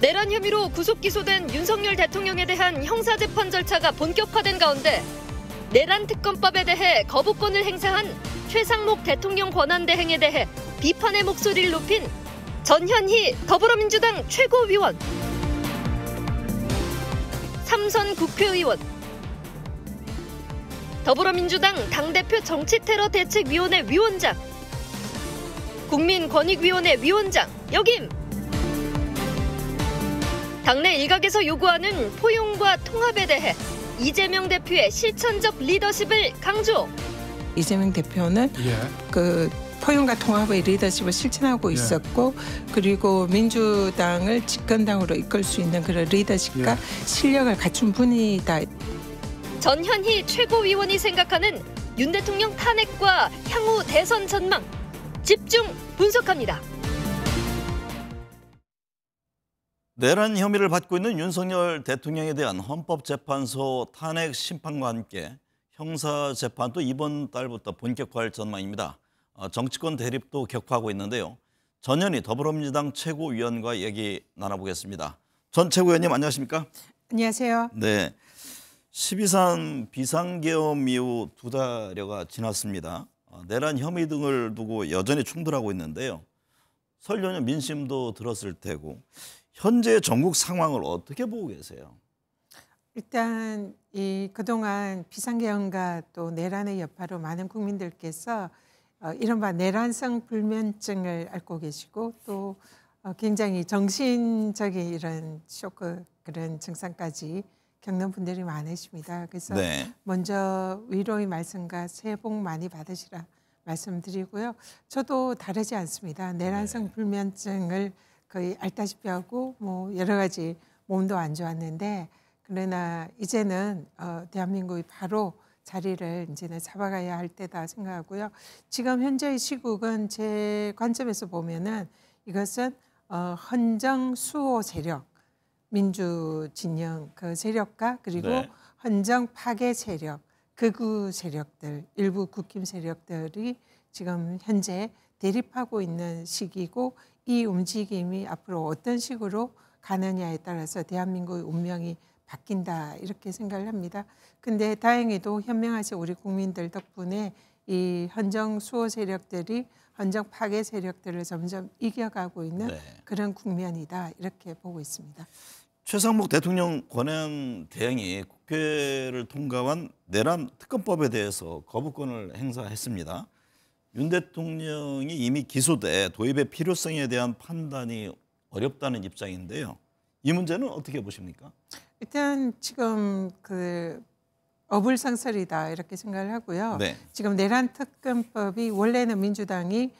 내란 혐의로 구속 기소된 윤석열 대통령에 대한 형사재판 절차가 본격화된 가운데 내란 특검법에 대해 거부권을 행사한 최상목 대통령 권한대행에 대해 비판의 목소리를 높인 전현희 더불어민주당 최고위원, 삼선 국회의원, 더불어민주당 당대표 정치테러 대책위원회 위원장, 국민권익위원회 위원장 역임. 당내 일각에서 요구하는 포용과 통합에 대해 이재명 대표의 실천적 리더십을 강조. 이재명 대표는 그 포용과 통합의 리더십을 실천하고 있었고, 그리고 민주당을 집권당으로 이끌 수 있는 그런 리더십과 실력을 갖춘 분이다. 전현희 최고위원이 생각하는 윤 대통령 탄핵과 향후 대선 전망 집중 분석합니다. 내란 혐의를 받고 있는 윤석열 대통령에 대한 헌법재판소 탄핵 심판과 함께 형사재판도 이번 달부터 본격화할 전망입니다. 정치권 대립도 격화하고 있는데요. 전현희 더불어민주당 최고위원과 얘기 나눠보겠습니다. 전 최고위원님 안녕하십니까? 안녕하세요. 네, 12.3 비상계엄 이후 2달여가 지났습니다. 내란 혐의 등을 두고 여전히 충돌하고 있는데요. 설 연휴 민심도 들었을 테고 현재 전국 상황을 어떻게 보고 계세요? 일단 그동안 비상계엄과 또 내란의 여파로 많은 국민들께서 이른바 내란성 불면증을 앓고 계시고, 또 굉장히 정신적인 이런 쇼크, 그런 증상까지 겪는 분들이 많으십니다. 그래서 먼저 위로의 말씀과 새해 복 많이 받으시라 말씀드리고요. 저도 다르지 않습니다. 내란성 불면증을 거의 앓다시피 하고 여러 가지 몸도 안 좋았는데, 그러나 이제는 대한민국이 바로 자리를 이제는 잡아가야 할 때다 생각하고요. 지금 현재의 시국은 제 관점에서 보면은 이것은 헌정 수호 세력, 민주 진영 그 세력과 그리고 헌정 파괴 세력, 극우 세력들, 일부 국힘 세력들이 지금 현재 대립하고 있는 시기고, 이 움직임이 앞으로 어떤 식으로 가느냐에 따라서 대한민국의 운명이 바뀐다, 이렇게 생각을 합니다. 근데 다행히도 현명하신 우리 국민들 덕분에 이 헌정 수호 세력들이 헌정 파괴 세력들을 점점 이겨가고 있는 그런 국면이다, 이렇게 보고 있습니다. 최상목 대통령 권한 대행이 국회를 통과한 내란 특검법에 대해서 거부권을 행사했습니다. 윤 대통령이 이미 기소돼 도입의 필요성에 대한 판단이 어렵다는 입장인데요. 이 문제는 어떻게 보십니까? 일단 지금 그 어불성설이다, 이렇게 생각을 하고요. 지금 내란 특검법이 원래는 민주당이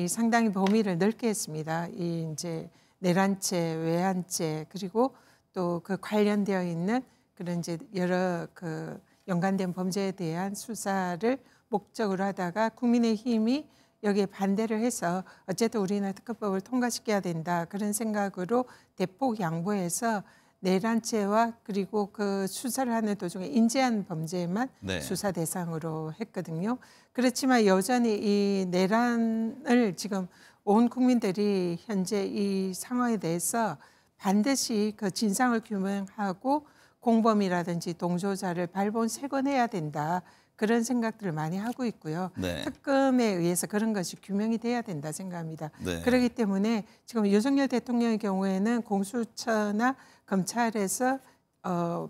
상당히 범위를 넓게 했습니다. 이 이제 내란죄, 외환죄, 그리고 또 그 관련되어 있는 그런 이제 여러 그 연관된 범죄에 대한 수사를 목적으로 하다가 국민의힘이 여기에 반대를 해서 어쨌든 우리는 특검법을 통과시켜야 된다, 그런 생각으로 대폭 양보해서 내란죄와 그리고 그 수사를 하는 도중에 인재한 범죄만 수사 대상으로 했거든요. 그렇지만 여전히 이 내란을 지금 온 국민들이 현재 이 상황에 대해서 반드시 그 진상을 규명하고 공범이라든지 동조자를 발본색원해야 된다, 그런 생각들을 많이 하고 있고요. 특검에 의해서 그런 것이 규명이 돼야 된다 생각합니다. 그렇기 때문에 지금 윤석열 대통령의 경우에는 공수처나 검찰에서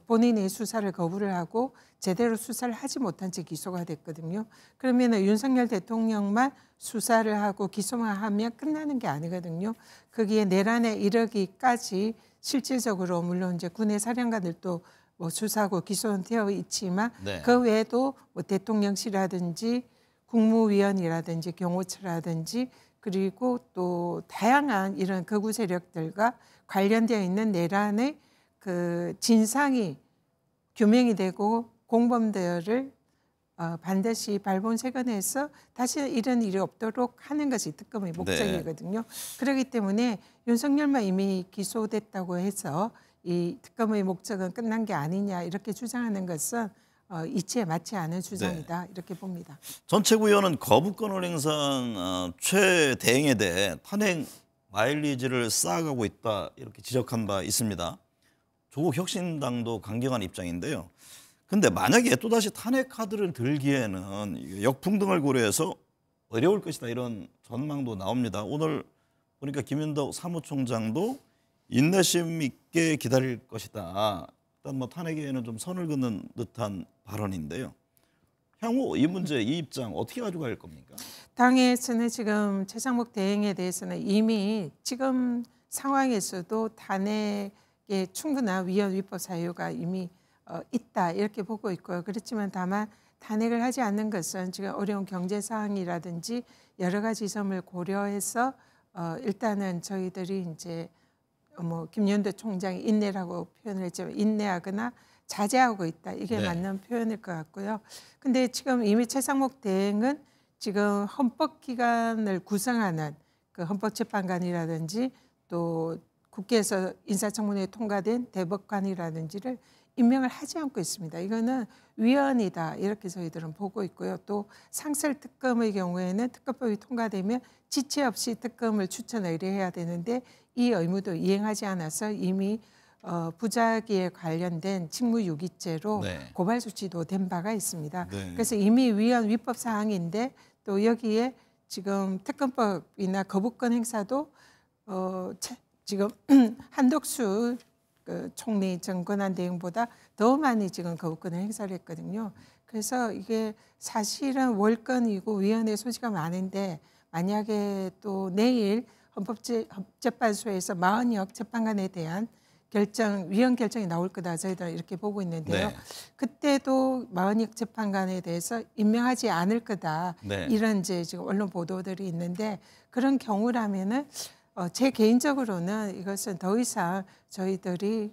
본인이 수사를 거부를 하고 제대로 수사를 하지 못한 채 기소가 됐거든요. 그러면 윤석열 대통령만 수사를 하고 기소만 하면 끝나는 게 아니거든요. 거기에 내란에 이르기까지 실질적으로 물론 이제 군의 사령관들도 수사하고 기소는 되어 있지만 그 외에도 대통령실이라든지 국무위원이라든지 경호처라든지 그리고 또 다양한 이런 극우 세력들과 관련되어 있는 내란의 그 진상이 규명이 되고 공범들을 반드시 발본색원해서 다시 이런 일이 없도록 하는 것이 특검의 목적이거든요. 그렇기 때문에 윤석열만 이미 기소됐다고 해서 이 특검의 목적은 끝난 게 아니냐, 이렇게 주장하는 것은 이치에 맞지 않은 주장이다, 이렇게 봅니다. 전 최고위원은 거부권을 행사한 최 대행에 대해 탄핵 마일리지를 쌓아가고 있다 이렇게 지적한 바 있습니다. 조국 혁신당도 강경한 입장인데요. 근데 만약에 또다시 탄핵 카드를 들기에는 역풍등을 고려해서 어려울 것이다 이런 전망도 나옵니다. 오늘 보니까 김윤덕 사무총장도 인내심 있게 기다릴 것이다. 일단 뭐 탄핵에는 좀 선을 긋는 듯한 발언인데요. 향후 이 문제, 이 입장 어떻게 가져갈 겁니까? 당에서는 지금 최상목 대행에 대해서는 이미 지금 상황에서도 탄핵에 충분한 위헌 위법 사유가 이미 있다 이렇게 보고 있고요. 그렇지만 다만 탄핵을 하지 않는 것은 지금 어려운 경제 상황이라든지 여러 가지 점을 고려해서 일단은 저희들이 이제 뭐 김연도 총장이 인내라고 표현을 했지만 인내하거나 자제하고 있다. 이게 네. 맞는 표현일 것 같고요. 근데 지금 이미 최상목 대행은 지금 헌법기관을 구성하는 그 헌법재판관이라든지 또 국회에서 인사청문회에 통과된 대법관이라든지를 임명을 하지 않고 있습니다. 이거는 위헌이다 이렇게 저희들은 보고 있고요. 또 상설특검의 경우에는 특검법이 통과되면 지체 없이 특검을 추천 의뢰해야 되는데 이 의무도 이행하지 않아서 이미 부작위에 관련된 직무유기죄로 네. 고발 조치도 된 바가 있습니다. 네. 그래서 이미 위헌 위법 사항인데 또 여기에 지금 특검법이나 거부권 행사도 지금 한덕수 총리 전 권한대행보다 더 많이 지금 거부권을 행사를 했거든요. 그래서 이게 사실은 월권이고 위헌의 소지가 많은데 만약에 또 내일 헌법재판소에서 40여 재판관에 대한 위헌 결정이 나올 거다 저희들은 이렇게 보고 있는데요. 네. 그때도 40여 재판관에 대해서 임명하지 않을 거다. 네. 이런 이제 지금 언론 보도들이 있는데 그런 경우라면은 제 개인적으로는 이것은 더 이상 저희들이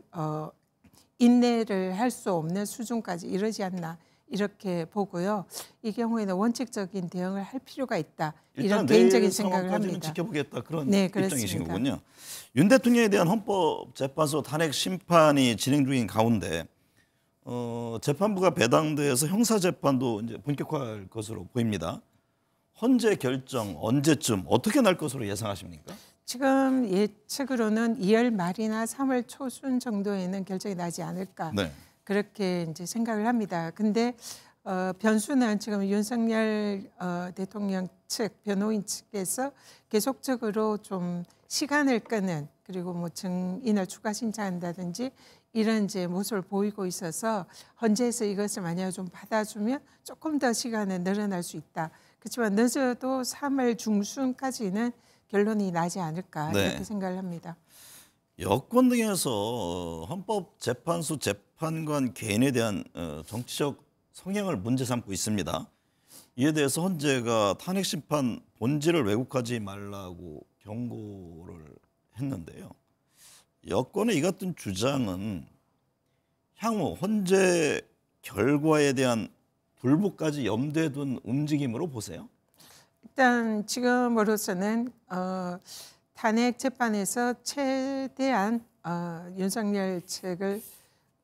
인내를 할 수 없는 수준까지 이르지 않나 이렇게 보고요. 이 경우에는 원칙적인 대응을 할 필요가 있다. 이런 개인적인 생각을 합니다. 지켜보겠다 그런 네, 입장이신 거군요. 윤 대통령에 대한 헌법재판소 탄핵 심판이 진행 중인 가운데 재판부가 배당돼서 형사재판도 이제 본격화할 것으로 보입니다. 헌재 결정 언제쯤 어떻게 날 것으로 예상하십니까? 지금 예측으로는 2월 말이나 3월 초순 정도에는 결정이 나지 않을까 네. 그렇게 이제 생각을 합니다. 근데 변수는 지금 윤석열 대통령 측 변호인 측에서 계속적으로 좀 시간을 끄는 그리고 뭐 증인을 추가 신청한다든지 이런 이제 모습을 보이고 있어서 헌재에서 이것을 만약에 좀 받아주면 조금 더 시간은 늘어날 수 있다. 그렇지만 늦어도 3월 중순까지는 결론이 나지 않을까 네. 이렇게 생각을 합니다. 여권 등에서 헌법재판소 재판관 개인에 대한 정치적 성향을 문제 삼고 있습니다. 이에 대해서 헌재가 탄핵 심판 본질을 왜곡하지 말라고 경고를 했는데요. 여권의 이 같은 주장은 향후 헌재 결과에 대한 불복까지 염두에 둔 움직임으로 보세요? 일단 지금으로서는 탄핵 재판에서 최대한 윤석열 측을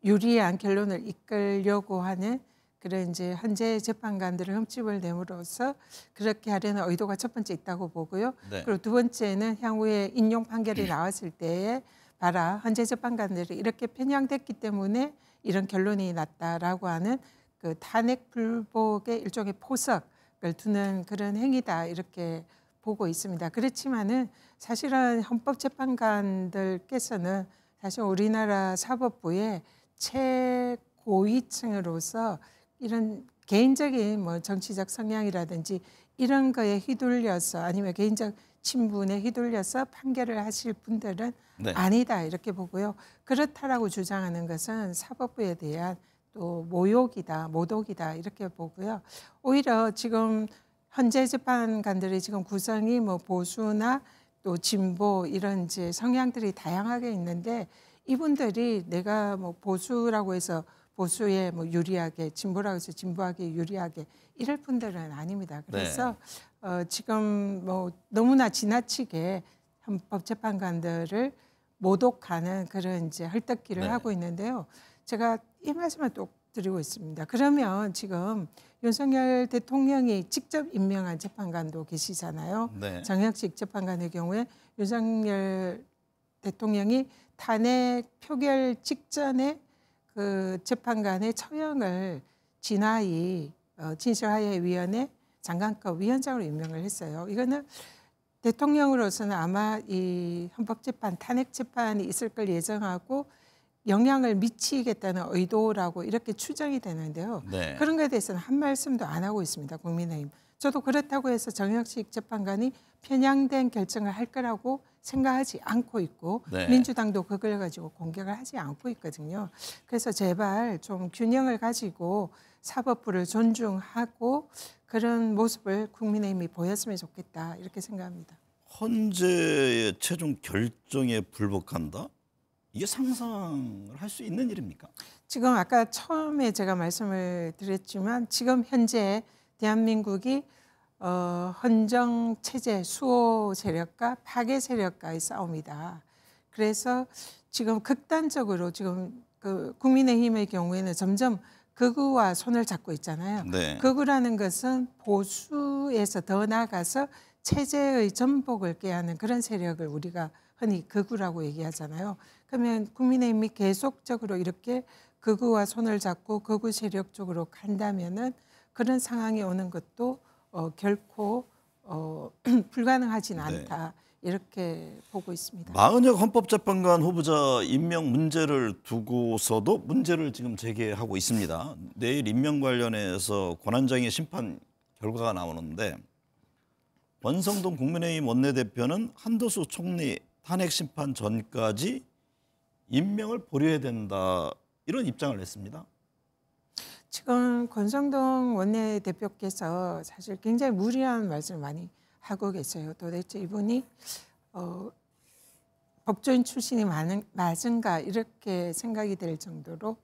유리한 결론을 이끌려고 하는 그런 이제 헌재 재판관들을 흠집을 내므로써 그렇게 하려는 의도가 첫 번째 있다고 보고요. 네. 그리고 두 번째는 향후에 인용 판결이 나왔을 때에 봐라 헌재 재판관들이 이렇게 편향됐기 때문에 이런 결론이 났다라고 하는 그 탄핵 불복의 일종의 포석을 두는 그런 행위다 이렇게 보고 있습니다. 그렇지만은 사실은 헌법재판관들께서는 사실 우리나라 사법부의 최고위층으로서 이런 개인적인 뭐 정치적 성향이라든지 이런 거에 휘둘려서 아니면 개인적 친분에 휘둘려서 판결을 하실 분들은 네. 아니다 이렇게 보고요. 그렇다라고 주장하는 것은 사법부에 대한 또 모욕이다, 모독이다 이렇게 보고요. 오히려 지금 헌재 재판관들의 지금 구성이 뭐 보수나 또 진보 이런 이제 성향들이 다양하게 있는데 이분들이 내가 뭐 보수라고 해서 보수에 뭐 유리하게 진보라고 해서 진보하게 유리하게 이럴 분들은 아닙니다. 그래서 지금 뭐 너무나 지나치게 헌법재판관들을 모독하는 그런 이제 헐떡기를 네. 하고 있는데요. 제가 이 말씀을 또 드리고 있습니다. 그러면 지금 윤석열 대통령이 직접 임명한 재판관도 계시잖아요. 네. 정혁식 재판관의 경우에 윤석열 대통령이 탄핵 표결 직전에 그 재판관의 처형을 진화희 진실화해위원회 장관급 위원장으로 임명을 했어요. 이거는 대통령으로서는 아마 이 헌법재판 탄핵 재판이 있을 걸 예정하고 영향을 미치겠다는 의도라고 이렇게 추정이 되는데요. 네. 그런 것에 대해서는 한 말씀도 안 하고 있습니다. 국민의힘. 저도 그렇다고 해서 정혁식 재판관이 편향된 결정을 할 거라고 생각하지 않고 있고 네. 민주당도 그걸 가지고 공격을 하지 않고 있거든요. 그래서 제발 좀 균형을 가지고 사법부를 존중하고 그런 모습을 국민의힘이 보였으면 좋겠다 이렇게 생각합니다. 헌재의 최종 결정에 불복한다? 이게 상상을 할 수 있는 일입니까? 지금 아까 처음에 제가 말씀을 드렸지만 지금 현재 대한민국이 헌정 체제 수호 세력과 파괴 세력과의 싸움이다. 그래서 지금 극단적으로 지금 그 국민의힘의 경우에는 점점 극우와 손을 잡고 있잖아요. 네. 극우라는 것은 보수에서 더 나아가서 체제의 전복을 꾀하는 그런 세력을 우리가 흔히 극우라고 얘기하잖아요. 그러면 국민의힘이 계속적으로 이렇게 극우와 손을 잡고 극우 세력 쪽으로 간다면은 그런 상황이 오는 것도 결코 불가능하지는 않다. 이렇게 보고 있습니다. 마은혁 헌법재판관 후보자 임명 문제를 두고서도 문제를 지금 제기하고 있습니다. 내일 임명 관련해서 권한쟁의 심판 결과가 나오는데 권성동 국민의힘 원내대표는 한도수 총리 탄핵 심판 전까지 임명을 보류해야 된다 이런 입장을 냈습니다. 지금 권성동 원내대표께서 사실 굉장히 무리한 말씀을 많이 하고 계세요. 도대체 이분이 법조인 출신이 맞은가 이렇게 생각이 될 정도로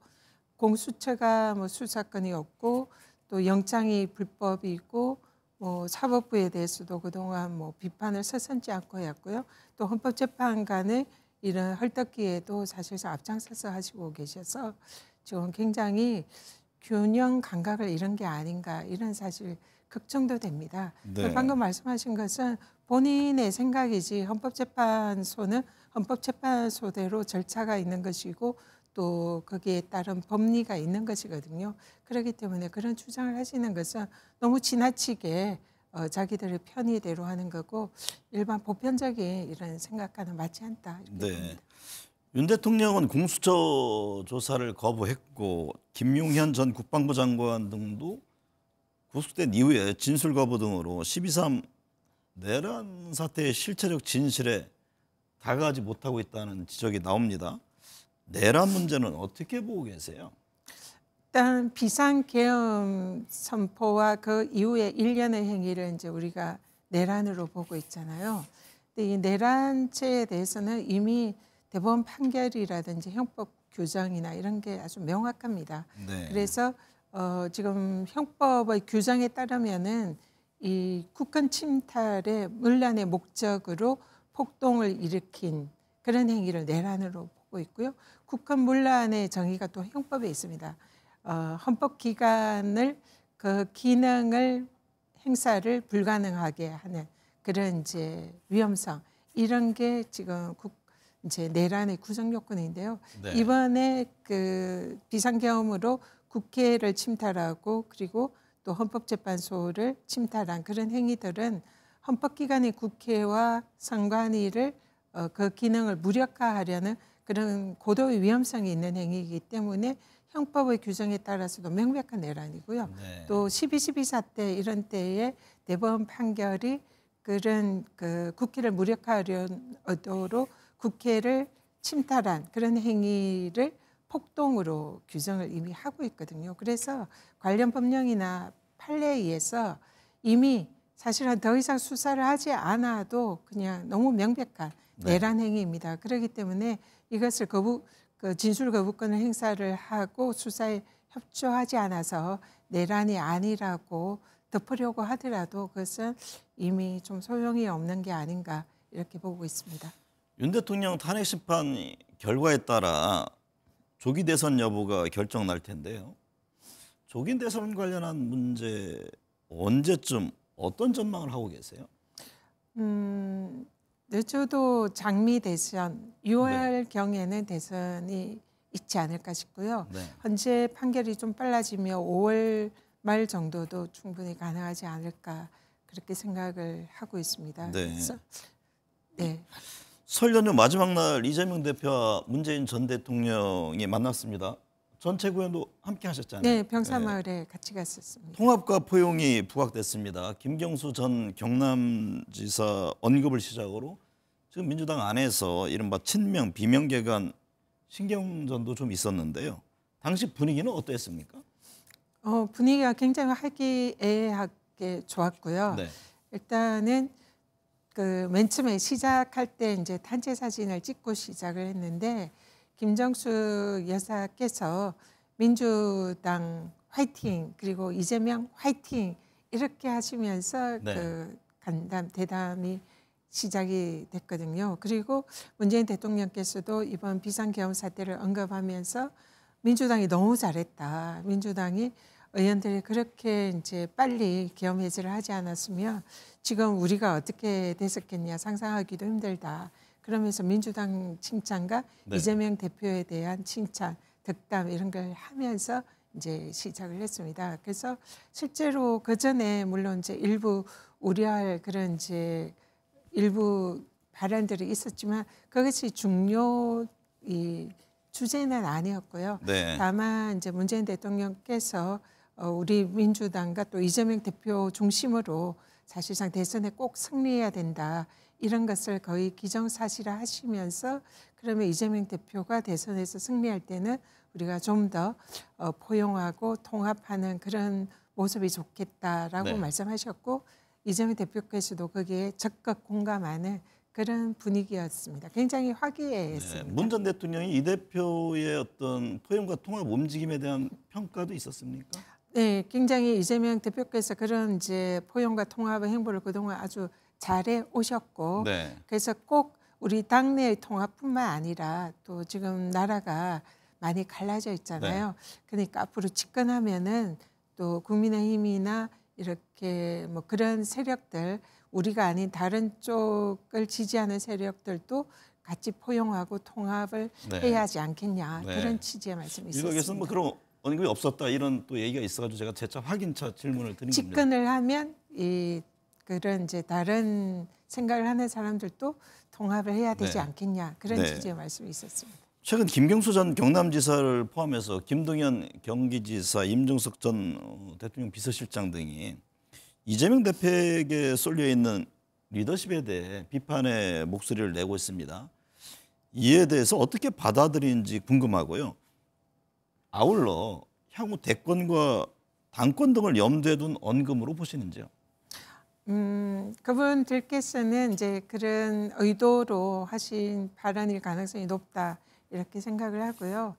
공수처가 뭐 수사권이 없고 또 영장이 불법이고 뭐 사법부에 대해서도 그동안 뭐 비판을 서슴지 않고 했고요. 또 헌법재판관의 이런 헐떡기에도 사실상 앞장서서 하시고 계셔서 지금 굉장히 균형 감각을 잃은 게 아닌가 이런 사실 걱정도 됩니다. 네. 방금 말씀하신 것은 본인의 생각이지 헌법재판소는 헌법재판소대로 절차가 있는 것이고 또 거기에 따른 법리가 있는 것이거든요. 그렇기 때문에 그런 주장을 하시는 것은 너무 지나치게 자기들의 편의대로 하는 거고 일반 보편적인 이런 생각과는 맞지 않다. 이렇게 네. 봅니다. 윤 대통령은 공수처 조사를 거부했고 김용현 전 국방부 장관 등도 구속된 이후에 진술 거부 등으로 12.3 내란 사태의 실체적 진실에 다가가지 못하고 있다는 지적이 나옵니다. 내란 문제는 어떻게 보고 계세요? 일단 비상계엄 선포와 그 이후에 일련의 행위를 이제 우리가 내란으로 보고 있잖아요. 근데 이 내란죄에 대해서는 이미 대법원 판결이라든지 형법 규정이나 이런 게 아주 명확합니다. 네. 그래서 지금 형법의 규정에 따르면은 이 국권 침탈의 문란의 목적으로 폭동을 일으킨 그런 행위를 내란으로 보고 있고요. 국권 문란의 정의가 또 형법에 있습니다. 헌법 기관을 그 기능을 행사를 불가능하게 하는 그런 이제 위험성 이런 게 지금 이제 내란의 구성 요건인데요. 네. 이번에 그 비상계엄으로 국회를 침탈하고 그리고 또 헌법재판소를 침탈한 그런 행위들은 헌법기관의 국회와 선관위를 그 기능을 무력화하려는 그런 고도의 위험성이 있는 행위이기 때문에 형법의 규정에 따라서도 명백한 내란이고요. 네. 또 12.12 사태 이런 때에 대법원 판결이 그런 그 국회를 무력화하려는 의도로 국회를 침탈한 그런 행위를 폭동으로 규정을 이미 하고 있거든요. 그래서 관련 법령이나 판례에 의해서 이미 사실은 더 이상 수사를 하지 않아도 그냥 너무 명백한 내란 행위입니다. 그렇기 때문에 이것을 진술 거부권을 행사를 하고 수사에 협조하지 않아서 내란이 아니라고 덮으려고 하더라도 그것은 이미 좀 소용이 없는 게 아닌가 이렇게 보고 있습니다. 윤 대통령 탄핵 심판 결과에 따라 조기 대선 여부가 결정 날 텐데요. 조긴 대선 관련한 문제 언제쯤 어떤 전망을 하고 계세요? 저도 장미 대선 6월 경에는 대선이 있지 않을까 싶고요. 네. 현재 판결이 좀 빨라지면 5월 말 정도도 충분히 가능하지 않을까 그렇게 생각을 하고 있습니다. 네. 그래서 네. 설 연휴 마지막 날 이재명 대표와 문재인 전 대통령이 만났습니다. 전 최고위원도 함께 하셨잖아요. 네, 병사마을에 같이 갔었습니다. 통합과 포용이 부각됐습니다. 김경수 전 경남지사 언급을 시작으로 지금 민주당 안에서 이른바 친명 비명계간 신경전도 좀 있었는데요. 당시 분위기는 어땠습니까? 분위기가 굉장히 화기애애하게 좋았고요. 네. 일단은 그 맨 처음에 시작할 때 이제 단체 사진을 찍고 시작을 했는데 김정수 여사께서 민주당 화이팅 그리고 이재명 화이팅 이렇게 하시면서 네. 그 간담 대담이 시작이 됐거든요. 그리고 문재인 대통령께서도 이번 비상계엄 사태를 언급하면서 민주당이 너무 잘했다. 민주당이 의원들이 그렇게 이제 빨리 계엄 해제를 하지 않았으면 지금 우리가 어떻게 됐었겠냐 상상하기도 힘들다. 그러면서 민주당 칭찬과 네. 이재명 대표에 대한 칭찬, 덕담 이런 걸 하면서 이제 시작을 했습니다. 그래서 실제로 그 전에 물론 이제 일부 우려할 그런 이제 일부 발언들이 있었지만 그것이 중요 이 주제는 아니었고요. 네. 다만 이제 문재인 대통령께서 우리 민주당과 또 이재명 대표 중심으로 사실상 대선에 꼭 승리해야 된다. 이런 것을 거의 기정사실화 하시면서 그러면 이재명 대표가 대선에서 승리할 때는 우리가 좀 더 포용하고 통합하는 그런 모습이 좋겠다라고 네. 말씀하셨고 이재명 대표께서도 거기에 적극 공감하는 그런 분위기였습니다. 굉장히 화기애애했습니다. 네. 문 전 대통령이 이 대표의 어떤 포용과 통합 움직임에 대한 평가도 있었습니까? 네, 굉장히 이재명 대표께서 그런 이제 포용과 통합의 행보를 그동안 아주 잘해 오셨고, 네. 그래서 꼭 우리 당내의 통합뿐만 아니라 또 지금 나라가 많이 갈라져 있잖아요. 네. 그러니까 앞으로 집권하면은 또 국민의힘이나 이렇게 뭐 그런 세력들 우리가 아닌 다른 쪽을 지지하는 세력들도 같이 포용하고 통합을 네. 해야 하지 않겠냐 네. 그런 취지의 말씀이 있었습니다. 일각에서는 뭐 그런 언급이 없었다 이런 또 얘기가 있어가지고 제가 재차 확인차 질문을 드린 겁니다. 집권을 하면 이 그런 이제 다른 생각을 하는 사람들도 통합을 해야 되지 네. 않겠냐 그런 네. 취지의 말씀이 있었습니다. 최근 김경수 전 경남지사를 포함해서 김동연 경기지사, 임종석 전 대통령 비서실장 등이 이재명 대표에게 쏠려 있는 리더십에 대해 비판의 목소리를 내고 있습니다. 이에 대해서 어떻게 받아들이는지 궁금하고요. 아울러 향후 대권과 당권 등을 염두에 둔 언급으로 보시는지요? 그분들께서는 이제 그런 의도로 하신 발언일 가능성이 높다 이렇게 생각을 하고요.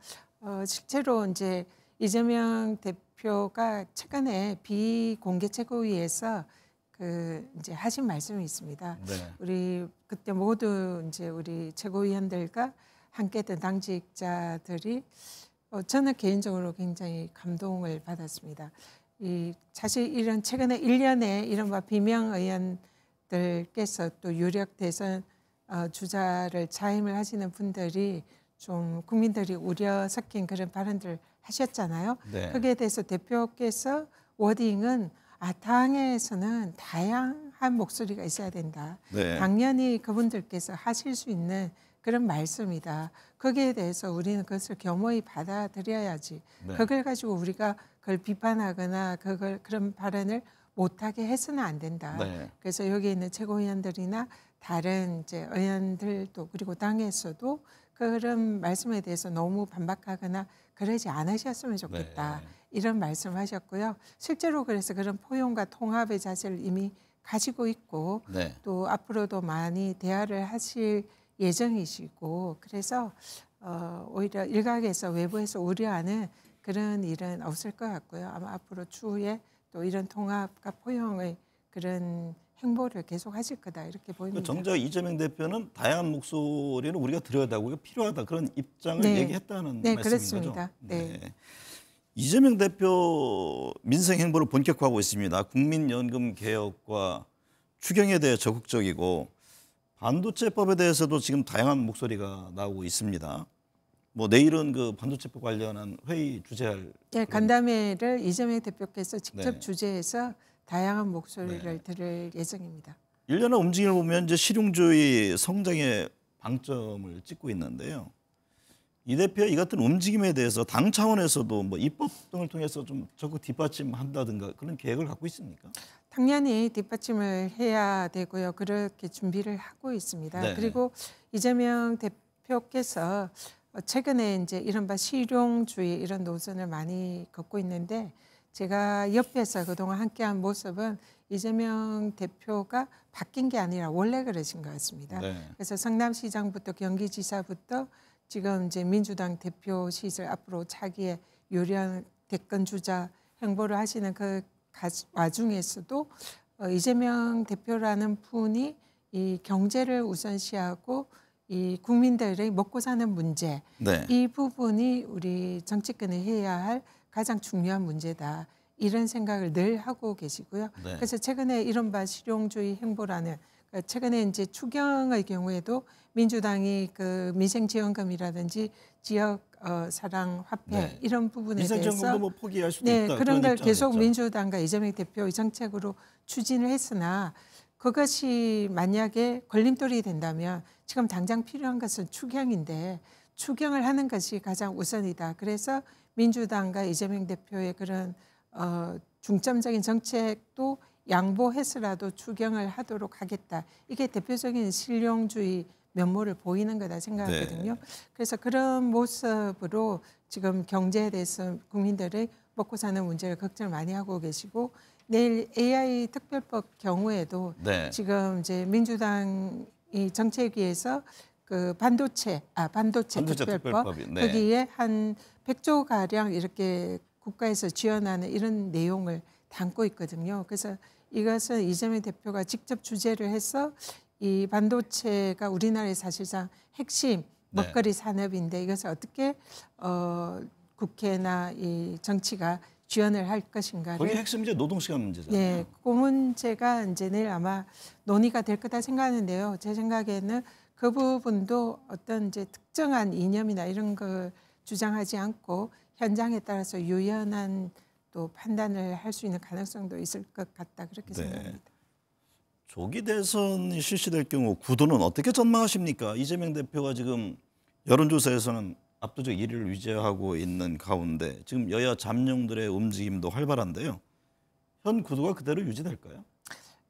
실제로 이제 이재명 대표가 최근에 비공개 최고위에서 그 이제 하신 말씀이 있습니다. 네. 우리 그때 모두 이제 우리 최고위원들과 함께했던 당직자들이 저는 개인적으로 굉장히 감동을 받았습니다. 사실 이런 최근에 1년에 이른바 비명 의원들께서 또 유력 대선 주자를 자임을 하시는 분들이 좀 국민들이 우려 섞인 그런 발언들 하셨잖아요. 네. 거기에 대해서 대표께서 워딩은 당에서는 다양한 목소리가 있어야 된다. 네. 당연히 그분들께서 하실 수 있는 그런 말씀이다. 거기에 대해서 우리는 그것을 겸허히 받아들여야지. 네. 그걸 가지고 우리가 그걸 비판하거나 그런 발언을 못하게 해서는 안 된다. 네. 그래서 여기 있는 최고위원들이나 다른 이제 의원들도 그리고 당에서도 그런 말씀에 대해서 너무 반박하거나 그러지 않으셨으면 좋겠다. 네. 이런 말씀하셨고요. 실제로 그래서 그런 포용과 통합의 자세를 이미 가지고 있고 네. 또 앞으로도 많이 대화를 하실 예정이시고 그래서 오히려 일각에서 외부에서 우려하는 그런 일은 없을 것 같고요. 아마 앞으로 추후에 또 이런 통합과 포용의 그런 행보를 계속 하실 거다 이렇게 보입니다. 정작 이재명 대표는 다양한 목소리는 우리가 들어야 되고 필요하다 그런 입장을 네. 얘기했다는 네, 말씀인 그렇습니다. 거죠. 네. 이재명 대표 민생 행보를 본격화하고 있습니다. 국민연금 개혁과 추경에 대해 적극적이고 반도체법에 대해서도 지금 다양한 목소리가 나오고 있습니다. 뭐 내일은 그 반도체법 관련한 회의 주재할 네, 간담회를 이재명 대표께서 직접 네. 주재해서 다양한 목소리를 들을 예정입니다. 일련의 움직임을 보면 이제 실용주의 성장의 방점을 찍고 있는데요. 이 대표 이 같은 움직임에 대해서 당 차원에서도 뭐 입법 등을 통해서 좀 적극 뒷받침한다든가 그런 계획을 갖고 있습니까? 당연히 뒷받침을 해야 되고요. 그렇게 준비를 하고 있습니다. 네. 그리고 이재명 대표께서 최근에 이제 이른바 실용주의 이런 노선을 많이 걷고 있는데 제가 옆에서 그동안 함께한 모습은 이재명 대표가 바뀐 게 아니라 원래 그러신 것 같습니다. 네. 그래서 성남시장부터 경기지사부터 지금 이제 민주당 대표 시절 앞으로 차기의 유리한 대권 주자 행보를 하시는 그 와중에서도 이재명 대표라는 분이 이 경제를 우선시하고 이 국민들의 먹고 사는 문제 네. 이 부분이 우리 정치권이 해야 할 가장 중요한 문제다. 이런 생각을 늘 하고 계시고요. 네. 그래서 최근에 이른바 실용주의 행보라는 최근에 이제 추경의 경우에도 민주당이 그 민생지원금이라든지 지역 사랑 화폐 네. 이런 부분에 민생지원금도 대해서 뭐 포기할 수도 네, 있다. 그런 걸 입장을 계속 했죠. 민주당과 이재명 대표의 정책으로 추진을 했으나 그것이 만약에 걸림돌이 된다면 지금 당장 필요한 것은 추경인데 추경을 하는 것이 가장 우선이다. 그래서 민주당과 이재명 대표의 그런 중점적인 정책도 양보해서라도 추경을 하도록 하겠다. 이게 대표적인 실용주의 면모를 보이는 거다 생각하거든요. 네. 그래서 그런 모습으로 지금 경제에 대해서 국민들의 먹고 사는 문제를 걱정을 많이 하고 계시고 내일 AI 특별법 경우에도 네. 지금 이제 민주당이 정책위에서 그 반도체 특별법 특별법이, 네. 거기에 한 100조 가량 이렇게 국가에서 지원하는 이런 내용을 담고 있거든요. 그래서 이것은 이재명 대표가 직접 주재를 해서 이 반도체가 우리나라의 사실상 핵심 먹거리 산업인데 이것을 어떻게 국회나 이 정치가 지원을 할 것인가를 거기 핵심 문제 노동시간 문제잖아요. 네, 그 문제가 이제 내일 아마 논의가 될 거다 생각하는데요. 제 생각에는 그 부분도 어떤 이제 특정한 이념이나 이런 걸 주장하지 않고 현장에 따라서 유연한 또 판단을 할 수 있는 가능성도 있을 것 같다 그렇게 생각합니다. 조기 대선이 실시될 경우 구도는 어떻게 전망하십니까? 이재명 대표가 지금 여론조사에서는 압도적 1위를 유지하고 있는 가운데 지금 여야 잠룡들의 움직임도 활발한데요. 현 구도가 그대로 유지될까요?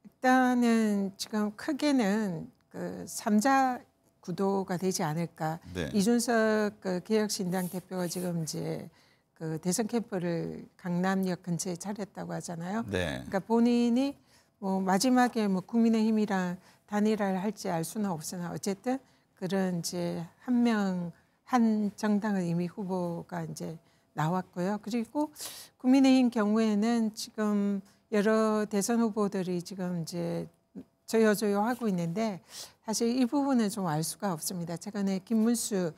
일단은 지금 크게는 그 3자 구도가 되지 않을까. 네. 이준석 그 개혁신당 대표가 지금 이제 그 대선 캠프를 강남역 근처에 차렸다고 하잖아요. 네. 그러니까 본인이 뭐 마지막에 뭐 국민의힘이랑 단일화를 할지 알 수는 없으나 어쨌든 그런 이제 한 정당은 이미 후보가 이제 나왔고요. 그리고 국민의힘 경우에는 지금 여러 대선 후보들이 지금 이제 저여조요 하고 있는데 사실 이 부분은 좀 알 수가 없습니다. 최근에 김문수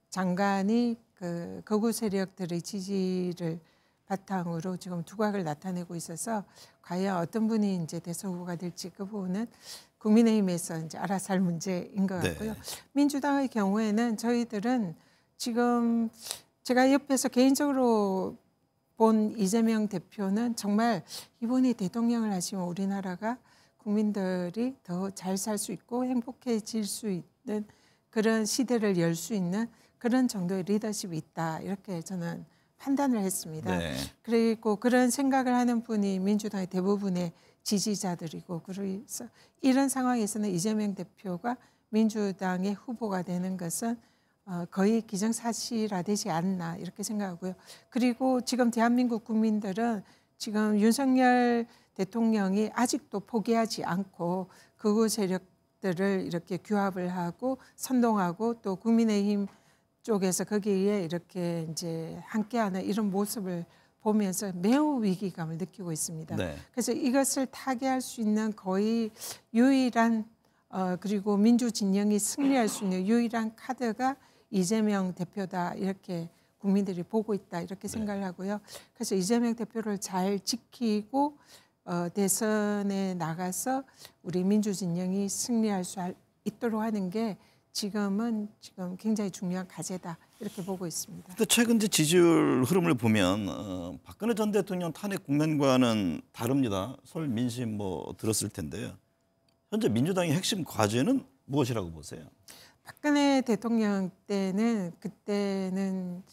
장관이 그 극우 세력들의 지지를 바탕으로 지금 두각을 나타내고 있어서 과연 어떤 분이 이제 대선 후보가 될지 그 부분은 국민의힘에서 이제 알아서 할 문제인 것 같고요. 네. 민주당의 경우에는 저희들은 지금 제가 옆에서 개인적으로 본 이재명 대표는 정말 이분이 대통령을 하시면 우리나라가 국민들이 더 잘 살 수 있고 행복해질 수 있는 그런 시대를 열 수 있는 그런 정도의 리더십이 있다. 이렇게 저는 판단을 했습니다. 네. 그리고 그런 생각을 하는 분이 민주당의 대부분의 지지자들이고 그래서 이런 상황에서는 이재명 대표가 민주당의 후보가 되는 것은 거의 기정사실화되지 않나 이렇게 생각하고요. 그리고 지금 대한민국 국민들은 지금 윤석열 대통령이 아직도 포기하지 않고 극우 세력들을 이렇게 규합을 하고 선동하고 또 국민의힘 쪽에서 거기에 이렇게 이제 함께하는 이런 모습을 보면서 매우 위기감을 느끼고 있습니다. 네. 그래서 이것을 타개할 수 있는 거의 유일한 그리고 민주 진영이 승리할 수 있는 유일한 카드가 이재명 대표다 이렇게 국민들이 보고 있다 이렇게 생각을 하고요. 그래서 이재명 대표를 잘 지키고 대선에 나가서 우리 민주진영이 승리할 수 있도록 하는 게 지금 굉장히 중요한 과제다 이렇게 보고 있습니다. 근데 최근 이제 지지율 흐름을 보면 박근혜 전 대통령 탄핵 국면과는 다릅니다. 서울 민심 뭐 들었을 텐데요. 현재 민주당의 핵심 과제는 무엇이라고 보세요? 박근혜 대통령 때는 그때는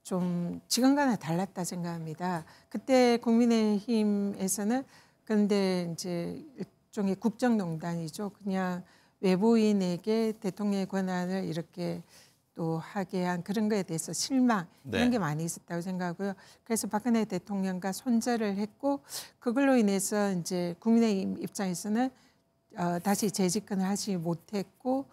좀 지금과는 달랐다 생각합니다. 그때 국민의힘에서는 근데 이제 일종의 국정농단이죠. 그냥 외부인에게 대통령의 권한을 이렇게 또 하게 한 그런 거에 대해서 실망 이런 게 많이 있었다고 생각하고요. 그래서 박근혜 대통령과 손절을 했고 그걸로 인해서 이제 국민의힘 입장에서는 다시 재집권을 하지 못했고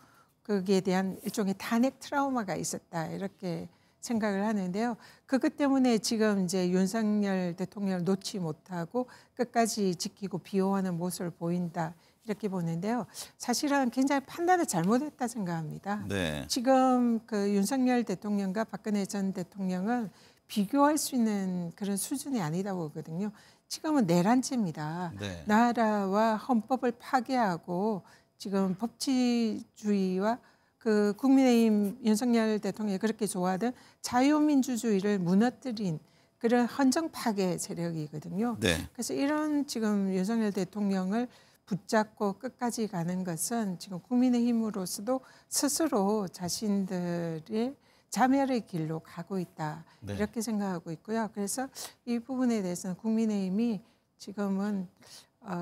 거기에 대한 일종의 탄핵 트라우마가 있었다 이렇게 생각을 하는데요. 그것 때문에 지금 이제 윤석열 대통령을 놓지 못하고 끝까지 지키고 비호하는 모습을 보인다 이렇게 보는데요. 사실은 굉장히 판단을 잘못했다 생각합니다. 네. 지금 그 윤석열 대통령과 박근혜 전 대통령은 비교할 수 있는 그런 수준이 아니다고 보거든요. 지금은 내란죄입니다. 네. 나라와 헌법을 파괴하고 지금 법치주의와 그 국민의힘 윤석열 대통령이 그렇게 좋아하던 자유민주주의를 무너뜨린 그런 헌정 파괴 세력이거든요. 네. 그래서 이런 지금 윤석열 대통령을 붙잡고 끝까지 가는 것은 지금 국민의힘으로서도 스스로 자신들의 자멸의 길로 가고 있다. 네. 이렇게 생각하고 있고요. 그래서 이 부분에 대해서는 국민의힘이 지금은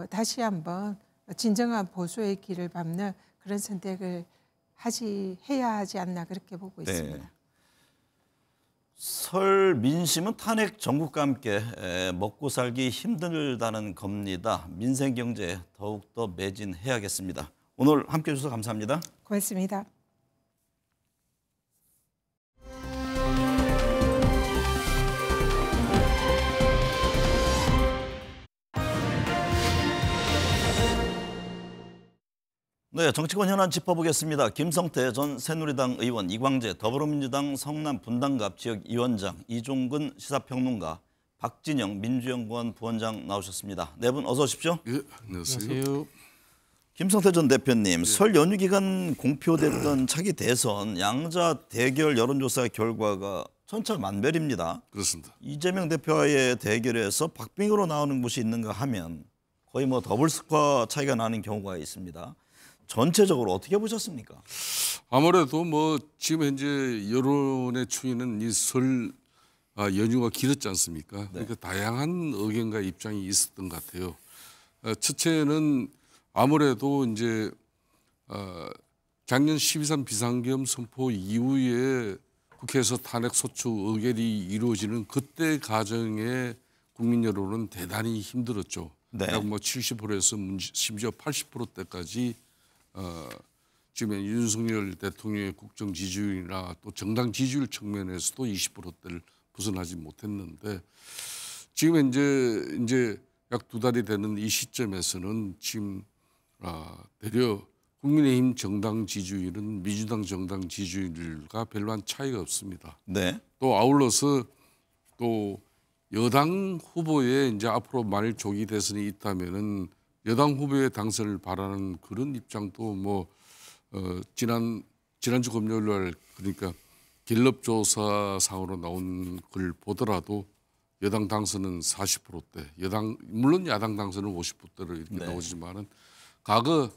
다시 한번 진정한 보수의 길을 밟는 그런 선택을 해야 하지 않나 그렇게 보고 있습니다. 설 민심은 탄핵 정국과 함께 먹고 살기 힘들다는 겁니다. 민생 경제에 더욱더 매진해야겠습니다. 오늘 함께해 주셔서 감사합니다. 고맙습니다. 네, 정치권 현안 짚어보겠습니다. 김성태 전 새누리당 의원, 이광재 더불어민주당 성남 분당갑 지역위원장, 이종근 시사평론가, 박진영 민주연구원 부원장 나오셨습니다. 네 분 어서 오십시오. 예, 안녕하세요. 김성태 전 대표님, 설 연휴 기간 공표됐던 차기 대선 양자 대결 여론조사 결과가 천차만별입니다. 그렇습니다. 이재명 대표와의 대결에서 박빙으로 나오는 곳이 있는가 하면 거의 뭐 더블 스코어 차이가 나는 경우가 있습니다. 전체적으로 어떻게 보셨습니까? 아무래도 뭐 지금 현재 여론의 추이는 이 설 연휴가 길었지 않습니까? 그러니까 다양한 의견과 입장이 있었던 것 같아요. 첫째는 아무래도 이제 작년 12.3 비상계엄 선포 이후에 국회에서 탄핵 소추 의결이 이루어지는 그때 과정에 국민 여론은 대단히 힘들었죠. 네. 약 뭐 70%에서 심지어 80%대까지 지금 윤석열 대통령의 국정 지지율이나 또 정당 지지율 측면에서도 20%대를 벗어나지 못했는데 지금 이제 약 2달이 되는 이 시점에서는 지금 대려 국민의힘 정당 지지율은 민주당 정당 지지율과 별로한 차이가 없습니다. 네. 또 아울러서 또 여당 후보에 이제 앞으로 만일 조기 대선이 있다면은 여당 후보의 당선을 바라는 그런 입장도 뭐 지난주 금요일 날 그러니까 갤럽 조사상으로 나온 걸 보더라도 여당 당선은 40%대, 물론 야당 당선은 50%대로 이렇게 나오지만은 과거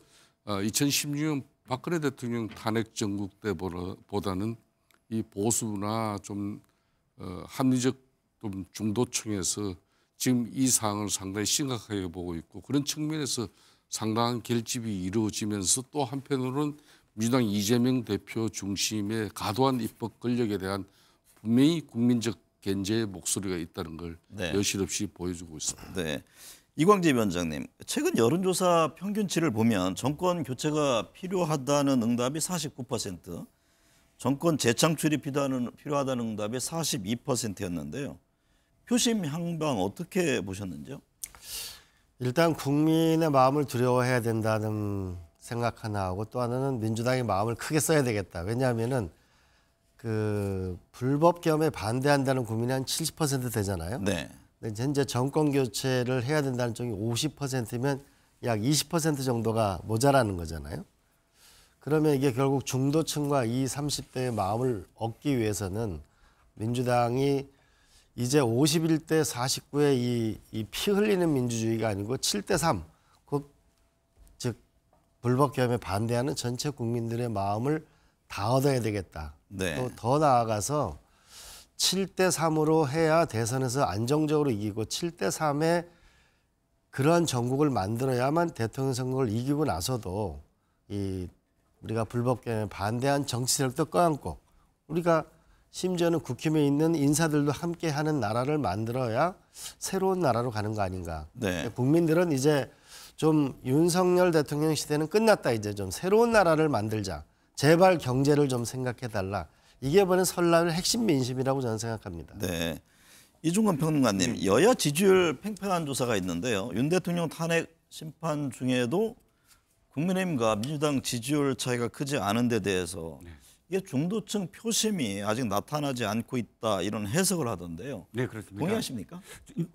2016년 박근혜 대통령 탄핵 정국 때보다는 이 보수나 좀 합리적 좀 중도층에서 지금 이 상황을 상당히 심각하게 보고 있고 그런 측면에서 상당한 결집이 이루어지면서 또 한편으로는 민주당 이재명 대표 중심의 과도한 입법 권력에 대한 분명히 국민적 견제의 목소리가 있다는 걸 여실없이 보여주고 있습니다. 네. 이광재 위원장님, 최근 여론조사 평균치를 보면 정권 교체가 필요하다는 응답이 49%, 정권 재창출이 필요하다는 응답이 42%였는데요. 표심 향방 어떻게 보셨는지요? 일단 국민의 마음을 두려워해야 된다는 생각 하나 하고 또 하나는 민주당의 마음을 크게 써야 되겠다. 왜냐하면은 그 불법 계엄에 반대한다는 국민이 한 70% 되잖아요. 네. 근데 현재 정권 교체를 해야 된다는 쪽이 50%면 약 20% 정도가 모자라는 거잖아요. 그러면 이게 결국 중도층과 이 30대의 마음을 얻기 위해서는 민주당이 이제 51대 49의 이 피 흘리는 민주주의가 아니고 7대 3, 즉 불법 계엄에 반대하는 전체 국민들의 마음을 다 얻어야 되겠다. 네. 또 더 나아가서 7대 3으로 해야 대선에서 안정적으로 이기고 7대 3의 그러한 전국을 만들어야만 대통령 선거를 이기고 나서도 이 우리가 불법 계엄에 반대한 정치 세력도 껴안고 우리가 심지어는 국힘에 있는 인사들도 함께 하는 나라를 만들어야 새로운 나라로 가는 거 아닌가. 네. 국민들은 이제 좀 윤석열 대통령 시대는 끝났다. 이제 좀 새로운 나라를 만들자. 제발 경제를 좀 생각해달라. 이게 이번에 설날의 핵심 민심이라고 저는 생각합니다. 네. 이중근 평론가님, 여야 지지율 팽팽한 조사가 있는데요. 윤 대통령 탄핵 심판 중에도 국민의힘과 민주당 지지율 차이가 크지 않은 데 대해서 이게 중도층 표심이 아직 나타나지 않고 있다 이런 해석을 하던데요. 네, 그렇습니다. 동의하십니까?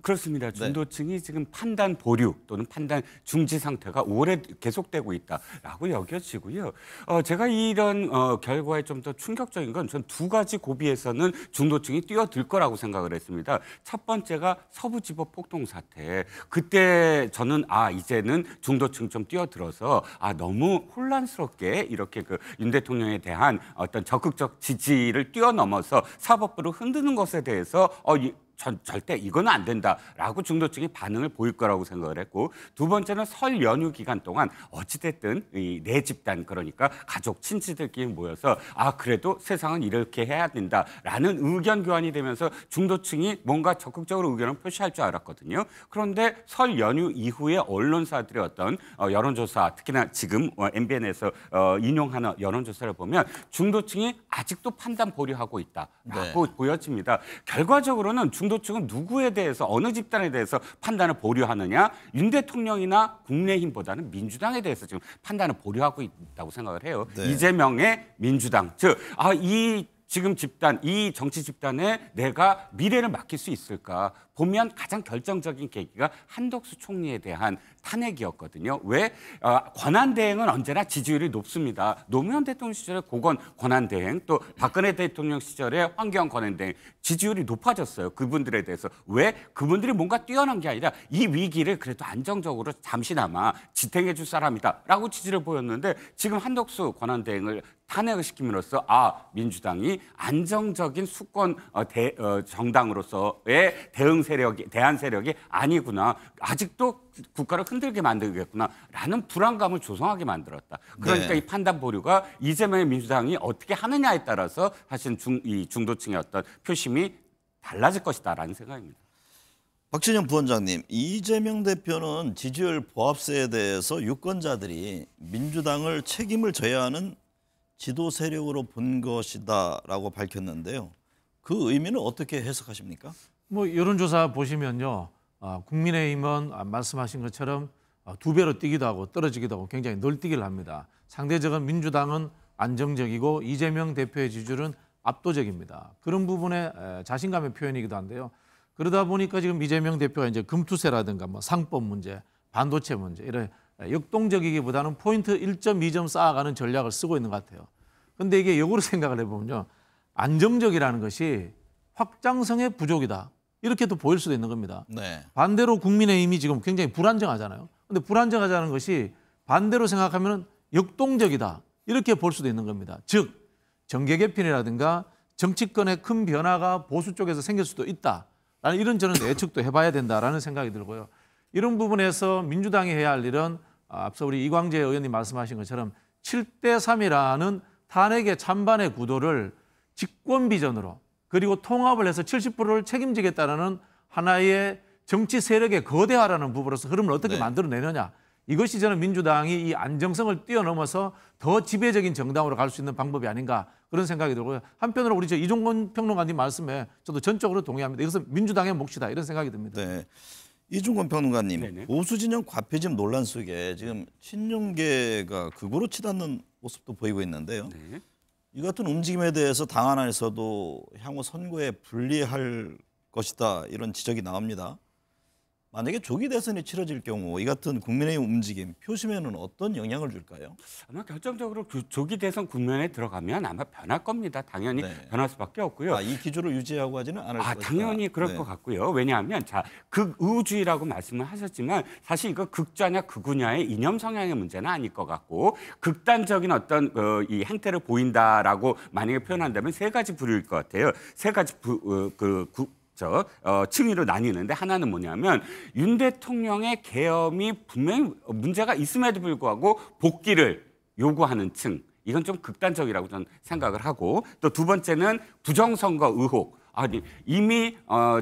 그렇습니다. 중도층이 지금 판단 보류 또는 판단 중지 상태가 오래 계속되고 있다라고 여겨지고요. 제가 이런 결과에 좀 더 충격적인 건 전 두 가지 고비에서는 중도층이 뛰어들 거라고 생각을 했습니다. 첫 번째가 서부지법 폭동 사태. 그때 저는 이제는 중도층 좀 뛰어들어서 너무 혼란스럽게 이렇게 그 윤 대통령에 대한 어떤 적극적 지지를 뛰어넘어서 사법부를 흔드는 것에 대해서 절대 이거는 안 된다라고 중도층이 반응을 보일 거라고 생각을 했고, 두 번째는 설 연휴 기간 동안 어찌됐든 이 내 집단, 그러니까 가족 친지들끼리 모여서 그래도 세상은 이렇게 해야 된다라는 의견 교환이 되면서 중도층이 뭔가 적극적으로 의견을 표시할 줄 알았거든요. 그런데 설 연휴 이후에 언론사들의 어떤 여론조사, 특히나 지금 MBN에서 인용하는 여론조사를 보면 중도층이 아직도 판단 보류하고 있다라고 보여집니다. 결과적으로는 중도층은 누구에 대해서, 어느 집단에 대해서 판단을 보류하느냐, 윤 대통령이나 국민의힘보다는 민주당에 대해서 지금 판단을 보류하고 있다고 생각을 해요. 이재명의 민주당, 즉 이 지금 집단, 이 정치 집단에 내가 미래를 맡길 수 있을까 보면 가장 결정적인 계기가 한덕수 총리에 대한 탄핵이었거든요. 왜? 권한대행은 언제나 지지율이 높습니다. 노무현 대통령 시절에 고건 권한대행, 또 박근혜 대통령 시절에 황교안 권한대행 지지율이 높아졌어요. 그분들에 대해서. 왜? 그분들이 뭔가 뛰어난 게 아니라 이 위기를 그래도 안정적으로 잠시나마 지탱해 줄 사람이다라고 지지를 보였는데, 지금 한덕수 권한대행을 탄핵을 시킴으로써 민주당이 안정적인 수권 정당으로서의 대안 세력이 아니구나, 아직도 국가를 흔들게 만들겠구나라는 불안감을 조성하게 만들었다. 그러니까 이 판단 보류가 이재명의 민주당이 어떻게 하느냐에 따라서 사실 이 중도층의 어떤 표심이 달라질 것이다라는 생각입니다. 박진영 부원장님, 이재명 대표는 지지율 보합세에 대해서 유권자들이 민주당을 책임을 져야 하는 지도 세력으로 본 것이다라고 밝혔는데요. 그 의미는 어떻게 해석하십니까? 여론조사 보시면요, 국민의힘은 말씀하신 것처럼 2배로 뛰기도 하고 떨어지기도 하고 굉장히 널뛰기를 합니다. 상대적인 민주당은 안정적이고 이재명 대표의 지지율은 압도적입니다. 그런 부분에 자신감의 표현이기도 한데요. 그러다 보니까 지금 이재명 대표가 이제 금투세라든가 상법 문제, 반도체 문제 이런 역동적이기보다는 포인트 1점, 2점 쌓아가는 전략을 쓰고 있는 것 같아요. 그런데 이게 역으로 생각을 해보면요, 안정적이라는 것이 확장성의 부족이다, 이렇게도 보일 수도 있는 겁니다. 반대로 국민의힘이 지금 굉장히 불안정하잖아요. 그런데 불안정하다는 것이 반대로 생각하면 역동적이다, 이렇게 볼 수도 있는 겁니다. 즉 정계 개편이라든가 정치권의 큰 변화가 보수 쪽에서 생길 수도 있다라는 이런 저는 예측도 해봐야 된다라는 생각이 들고요. 이런 부분에서 민주당이 해야 할 일은 앞서 우리 이광재 의원님 말씀하신 것처럼 7대 3이라는 탄핵의 찬반의 구도를 집권 비전으로, 그리고 통합을 해서 70%를 책임지겠다는 하나의 정치 세력의 거대화라는 부분으로서 흐름을 어떻게 만들어내느냐, 이것이 저는 민주당이 이 안정성을 뛰어넘어서 더 지배적인 정당으로 갈 수 있는 방법이 아닌가, 그런 생각이 들고요. 한편으로 우리 이종건 평론가님 말씀에 저도 전적으로 동의합니다. 이것은 민주당의 몫이다, 이런 생각이 듭니다. 이중근 평론가님, 보수 진영 과표집 논란 속에 지금 친윤계가 극으로 치닫는 모습도 보이고 있는데요. 이 같은 움직임에 대해서 당 안에서도 향후 선거에 불리할 것이다 이런 지적이 나옵니다. 만약에 조기 대선이 치러질 경우 이 같은 국민의힘 움직임 표심에는 어떤 영향을 줄까요? 아마 결정적으로 조기 대선 국면에 들어가면 아마 변할 겁니다. 당연히 네. 변할 수밖에 없고요. 이 기조를 유지하고 하지는 않을 것이다. 당연히 그럴 것 같고요. 왜냐하면 극우주의라고 말씀을 하셨지만 사실 이거 극좌냐 극우냐의 이념 성향의 문제는 아닐 것 같고 극단적인 어떤 이 행태를 보인다라고 만약에 표현한다면 세 가지 부류일 것 같아요. 세 가지 층위로 나뉘는데 하나는 뭐냐면 윤 대통령의 계엄이 분명히 문제가 있음에도 불구하고 복귀를 요구하는 층. 이건 좀 극단적이라고 저는 생각을 하고 또 두 번째는 부정선거 의혹. 이미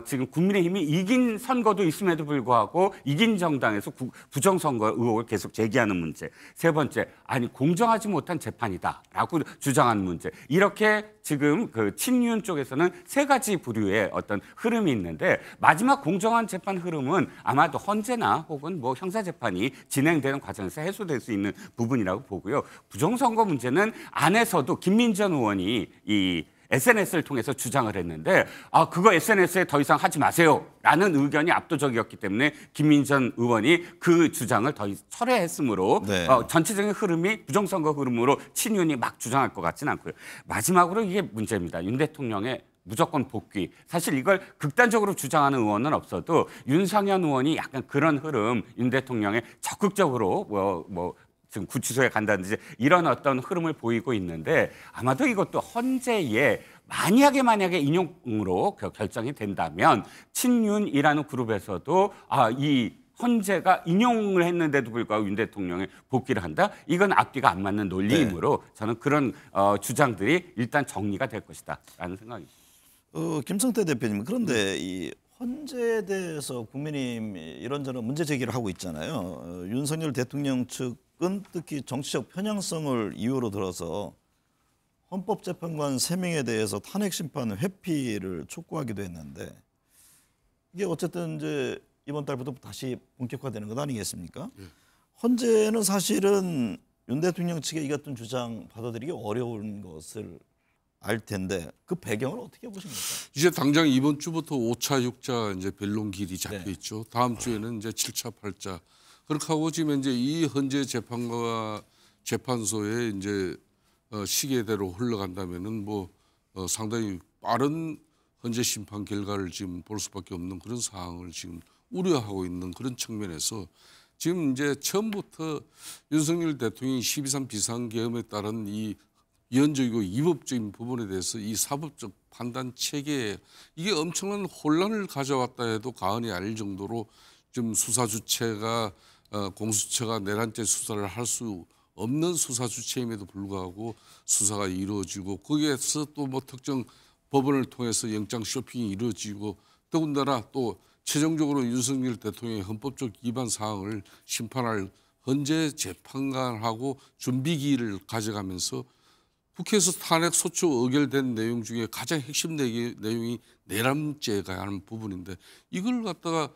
지금 국민의힘이 이긴 선거도 있음에도 불구하고 이긴 정당에서 부정선거 의혹을 계속 제기하는 문제. 세 번째, 공정하지 못한 재판이다라고 주장하는 문제. 이렇게 지금 그 친윤 쪽에서는 세 가지 부류의 어떤 흐름이 있는데 마지막 공정한 재판 흐름은 아마도 헌재나 혹은 뭐 형사재판이 진행되는 과정에서 해소될 수 있는 부분이라고 보고요. 부정선거 문제는 안에서도 김민전 의원이 이 SNS를 통해서 주장을 했는데 그거 SNS에 더 이상 하지 마세요라는 의견이 압도적이었기 때문에 김민전 의원이 그 주장을 더 철회했으므로 전체적인 흐름이 부정선거 흐름으로 친윤이 막 주장할 것 같지는 않고요. 마지막으로 이게 문제입니다. 윤 대통령의 무조건 복귀. 사실 이걸 극단적으로 주장하는 의원은 없어도 윤상현 의원이 약간 그런 흐름 윤 대통령의 적극적으로 지금 구치소에 간다든지 이런 어떤 흐름을 보이고 있는데 아마도 이것도 헌재에 만약에 인용으로 결정이 된다면 친윤이라는 그룹에서도 이 헌재가 인용을 했는데도 불구하고 윤 대통령의 복귀를 한다? 이건 앞뒤가 안 맞는 논리이므로 저는 그런 주장들이 일단 정리가 될 것이다라는 생각입니다. 김성태 대표님, 그런데 이 헌재에 대해서 국민의힘 이런저런 문제 제기를 하고 있잖아요. 윤석열 대통령 측은 특히 정치적 편향성을 이유로 들어서 헌법재판관 3명에 대해서 탄핵 심판 회피를 촉구하기도 했는데 이게 어쨌든 이제 이번 달부터 다시 본격화되는 것 아니겠습니까? 헌재는 사실은 윤 대통령 측의 이 같은 주장 받아들이기 어려운 것을 알 텐데 그 배경을 어떻게 보십니까? 이제 당장 이번 주부터 5차, 6차 이제 변론길이 잡혀 있죠. 다음 주에는 이제 7차, 8차. 그렇게 하고 지금 이제 이 헌재 재판과 재판소의 이제 시계대로 흘러간다면은 상당히 빠른 헌재 심판 결과를 지금 볼 수밖에 없는 그런 상황을 지금 우려하고 있는 그런 측면에서 지금 이제 처음부터 윤석열 대통령이 12.3 비상계엄에 따른 이 위헌적이고 위법적인 부분에 대해서 이 사법적 판단 체계에 이게 엄청난 혼란을 가져왔다 해도 과언이 아닐 정도로 좀 수사 주체가 공수처가 내란죄 수사를 할 수 없는 수사 주체임에도 불구하고 수사가 이루어지고 거기에서 또 특정 법원을 통해서 영장 쇼핑이 이루어지고 더군다나 또 최종적으로 윤석열 대통령의 헌법적 위반 사항을 심판할 헌재 재판관하고 준비기일을 가져가면서 국회에서 탄핵 소추 의결된 내용 중에 가장 핵심 내용이 내란죄가 하는 부분인데 이걸 갖다가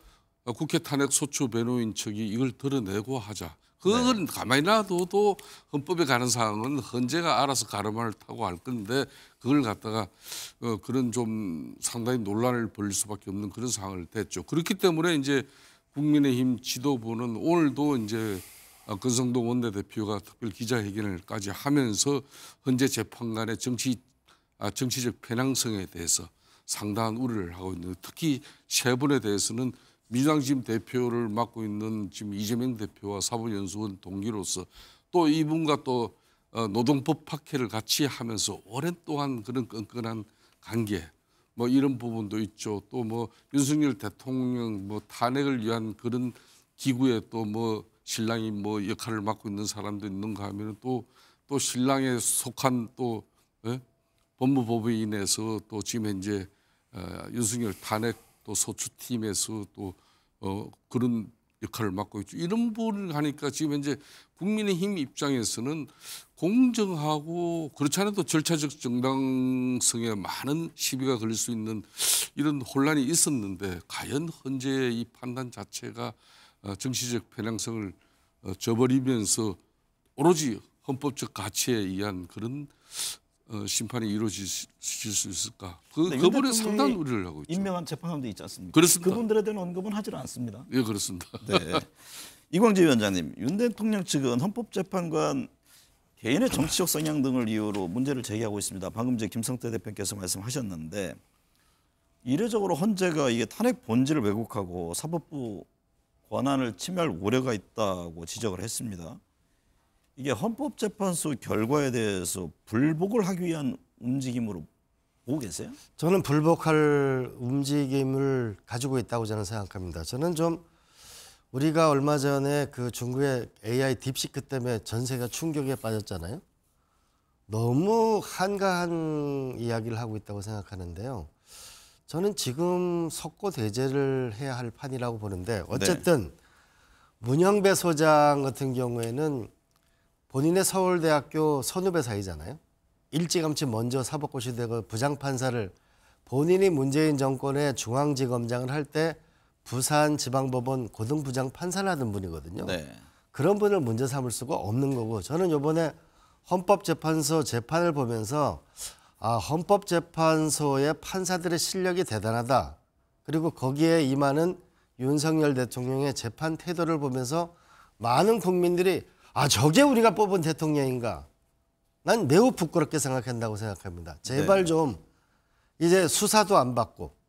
국회 탄핵 소추 변호인 측이 이걸 드러내고 하자. 그건 가만히 놔둬도 헌법에 가는 사항은 헌재가 알아서 가르마를 타고 할 건데 그걸 갖다가 그런 좀 상당히 논란을 벌일 수밖에 없는 그런 상황을 됐죠. 그렇기 때문에 이제 국민의힘 지도부는 오늘도 이제 권성동 원내대표가 특별 기자회견을까지 하면서 헌재 재판관의 정치적 편향성에 대해서 상당한 우려를 하고 있는데 특히 세 분에 대해서는 민주당 지금 대표를 맡고 있는 지금 이재명 대표와 사법연수원 동기로서 또 이분과 또 노동법 박해를 같이 하면서 오랜 동안 그런 끈끈한 관계 이런 부분도 있죠. 또 윤석열 대통령 탄핵을 위한 그런 기구에 또 신랑이 역할을 맡고 있는 사람도 있는가 하면 또 신랑에 속한 또 법무법인에서 또 지금 현재 윤석열 탄핵 또 소추팀에서 또 그런 역할을 맡고 있죠. 이런 부분을 하니까 지금 현재 국민의힘 입장에서는 공정하고 그렇지 않아도 절차적 정당성에 많은 시비가 걸릴 수 있는 이런 혼란이 있었는데 과연 헌재의 이 판단 자체가 정치적 편향성을 저버리면서 오로지 헌법적 가치에 의한 그런 심판이 이루어질 수 있을까? 그 네, 부분에 상당한 우려를 하고 있죠. 임명한 재판관도 있지 않습니까? 그렇습니다. 그분들에 대한 언급은 하지 않습니다. 예, 그렇습니다. 네. 이광재 위원장님, 윤 대통령 측은 헌법재판관 개인의 정치적 성향 등을 이유로 문제를 제기하고 있습니다. 방금 제 김성태 대표께서 말씀하셨는데 이례적으로 헌재가 이게 탄핵 본질을 왜곡하고 사법부 권한을 침해할 우려가 있다고 지적을 했습니다. 이게 헌법재판소 결과에 대해서 불복을 하기 위한 움직임으로 보고 계세요? 저는 불복할 움직임을 가지고 있다고 저는 생각합니다. 저는 좀 우리가 얼마 전에 그 중국의 AI 딥시크 때문에 전 세계가 충격에 빠졌잖아요. 너무 한가한 이야기를 하고 있다고 생각하는데요. 저는 지금 석고대죄를 해야 할 판이라고 보는데 어쨌든 문영배 소장 같은 경우에는 본인의 서울대학교 선후배 사이잖아요. 일찌감치 먼저 사법고시 되고 부장판사를 본인이 문재인 정권의 중앙지검장을 할 때 부산지방법원 고등부장판사를 하던 분이거든요. 네. 그런 분을 문제 삼을 수가 없는 거고 저는 이번에 헌법재판소 재판을 보면서 헌법재판소의 판사들의 실력이 대단하다. 그리고 거기에 임하는 윤석열 대통령의 재판 태도를 보면서 많은 국민들이 저게 우리가 뽑은 대통령인가? 난 매우 부끄럽게 생각한다고 생각합니다. 제발 좀 이제 수사도 안 받고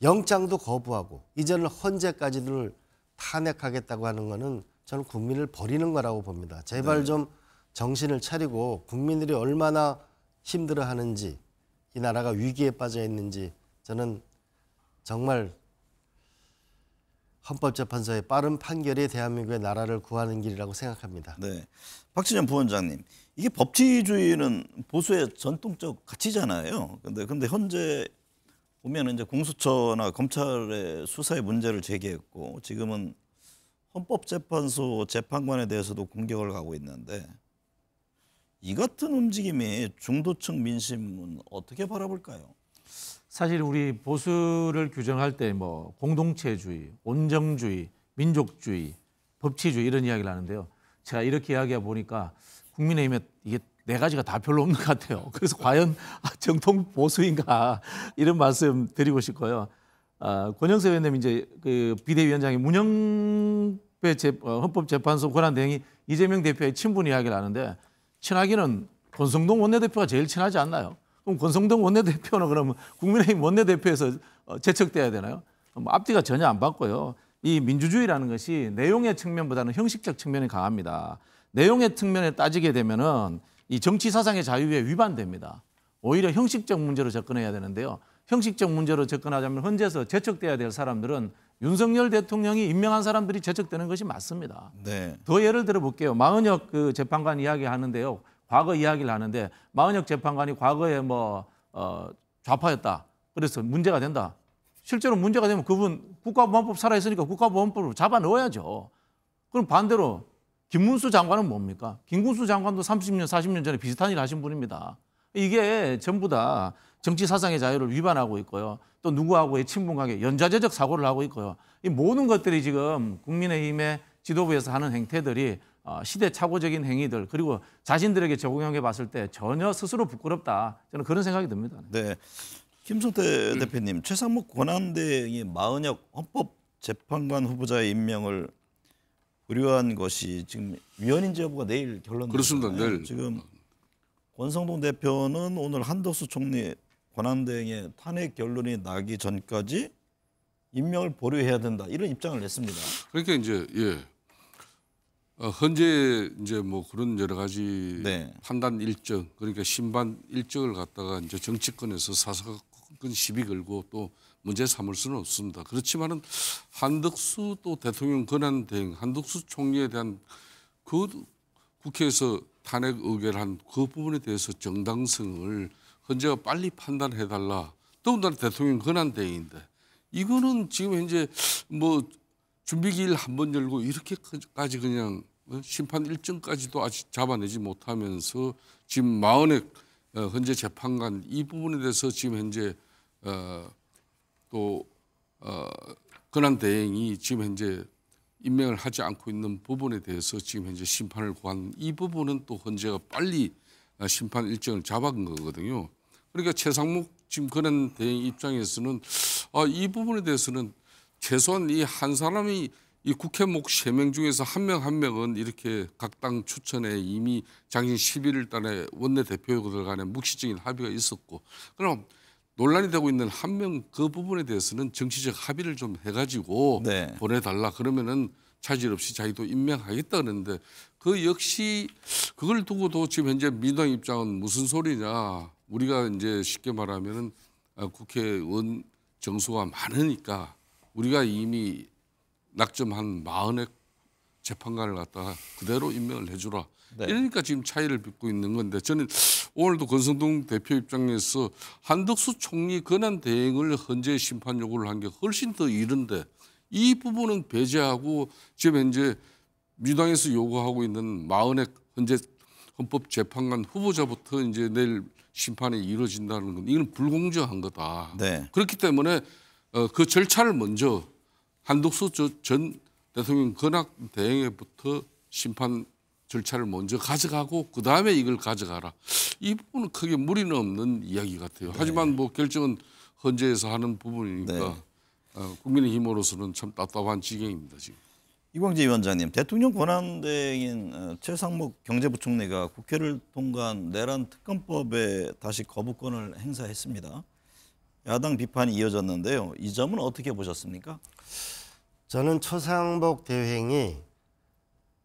영장도 거부하고 이제는 헌재까지를 탄핵하겠다고 하는 거는 저는 국민을 버리는 거라고 봅니다. 제발 좀 정신을 차리고 국민들이 얼마나 힘들어하는지 이 나라가 위기에 빠져 있는지 저는 정말 헌법재판소의 빠른 판결이 대한민국의 나라를 구하는 길이라고 생각합니다. 네, 박진영 부원장님, 이게 법치주의는 보수의 전통적 가치잖아요. 근데 현재 보면 이제 공수처나 검찰의 수사의 문제를 제기했고 지금은 헌법재판소 재판관에 대해서도 공격을 가고 있는데 이 같은 움직임이 중도층 민심은 어떻게 바라볼까요? 사실 우리 보수를 규정할 때 뭐 공동체주의, 온정주의, 민족주의, 법치주의 이런 이야기를 하는데요. 제가 이렇게 이야기해 보니까 국민의힘에 이게 네 가지가 다 별로 없는 것 같아요. 그래서 과연 정통 보수인가 이런 말씀 드리고 싶고요. 권영세 의원님 이제 그 비대위원장이 문영배 헌법재판소 권한대행이 이재명 대표의 친분 이야기를 하는데 친하기는 권성동 원내대표가 제일 친하지 않나요? 그럼 권성동 원내대표는 그러면 국민의힘 원내대표에서 제척돼야 되나요? 앞뒤가 전혀 안 맞고요. 이 민주주의라는 것이 내용의 측면보다는 형식적 측면이 강합니다. 내용의 측면에 따지게 되면은 이 정치 사상의 자유에 위반됩니다. 오히려 형식적 문제로 접근해야 되는데요. 형식적 문제로 접근하자면 헌재에서 제척돼야 될 사람들은 윤석열 대통령이 임명한 사람들이 제척되는 것이 맞습니다. 네. 더 예를 들어 볼게요. 마은혁 그 재판관 이야기하는데요. 과거 이야기를 하는데 마은혁 재판관이 과거에 좌파였다. 그래서 문제가 된다. 실제로 문제가 되면 그분 국가보안법 살아있으니까 국가보안법으로 잡아 넣어야죠. 그럼 반대로 김문수 장관은 뭡니까? 김문수 장관도 30년, 40년 전에 비슷한 일 하신 분입니다. 이게 전부 다 정치 사상의 자유를 위반하고 있고요. 또 누구하고의 친분관계, 연좌제적 사고를 하고 있고요. 이 모든 것들이 지금 국민의힘의 지도부에서 하는 행태들이 시대착오적인 행위들 그리고 자신들에게 적용해 봤을 때 전혀 스스로 부끄럽다. 저는 그런 생각이 듭니다. 네, 김성태 대표님, 최상목 권한대행이 마은혁 헌법재판관 후보자의 임명을 의뢰한 것이 지금 위헌인지 여부가 내일 결론. 그렇습니다. 내일. 지금 권성동 대표는 오늘 한덕수 총리 권한대행의 탄핵 결론이 나기 전까지 임명을 보류해야 된다 이런 입장을 냈습니다. 그러니까 이제 현재 이제 뭐 그런 여러 가지 판단 일정 그러니까 신반 일정을 갖다가 이제 정치권에서 사사건 시비 걸고 또 문제 삼을 수는 없습니다. 그렇지만은 한덕수 또 대통령 권한대행 한덕수 총리에 대한 그 국회에서 탄핵 의결한 그 부분에 대해서 정당성을 헌재가 빨리 판단해달라. 더군다나 대통령 권한대행인데 이거는 지금 현재 뭐 준비기일 한 번 열고 이렇게까지 그냥 심판 일정까지도 아직 잡아내지 못하면서 지금 마은혁 헌재 재판관 이 부분에 대해서 지금 현재 또 권한대행이 지금 현재 임명을 하지 않고 있는 부분에 대해서 지금 현재 심판을 구한 이 부분은 또 헌재가 빨리 심판 일정을 잡은 거거든요. 그러니까 최상목 지금 권한대행 입장에서는 이 부분에 대해서는 최소한 이 한 사람이 이 국회목 3명 중에서 한 명은 이렇게 각 당 추천에 이미 작년 11월 달에 원내대표들 간에 묵시적인 합의가 있었고, 그럼 논란이 되고 있는 한 명 그 부분에 대해서는 정치적 합의를 좀 해가지고 네. 보내달라 그러면은 차질 없이 자기도 임명하겠다 그러는데 그 역시 그걸 두고도 지금 현재 민주당 입장은 무슨 소리냐, 우리가 이제 쉽게 말하면은 국회의원 정수가 많으니까 우리가 이미 낙점한 40의 재판관을 갖다가 그대로 임명을 해주라. 네. 이러니까 지금 차이를 빚고 있는 건데, 저는 오늘도 권성동 대표 입장에서 한덕수 총리 권한 대행을 헌재 심판 요구를 한 게 훨씬 더 이른데 이 부분은 배제하고 지금 현재 민주당에서 요구하고 있는 40의 헌재 헌법재판관 후보자부터 이제 내일 심판이 이루어진다는 건 이건 불공정한 거다. 네. 그렇기 때문에 그 절차를 먼저 한덕수 전 대통령 권한 대행에부터 심판 절차를 먼저 가져가고 그다음에 이걸 가져가라. 이 부분은 크게 무리는 없는 이야기 같아요. 네. 하지만 뭐 결정은 헌재에서 하는 부분이니까 네. 국민의힘으로서는 참 답답한 지경입니다. 지금. 이광재 위원장님, 대통령 권한대행인 최상목 경제부총리가 국회를 통과한 내란 특검법에 다시 거부권을 행사했습니다. 야당 비판이 이어졌는데요. 이 점은 어떻게 보셨습니까? 저는 최상목 대행이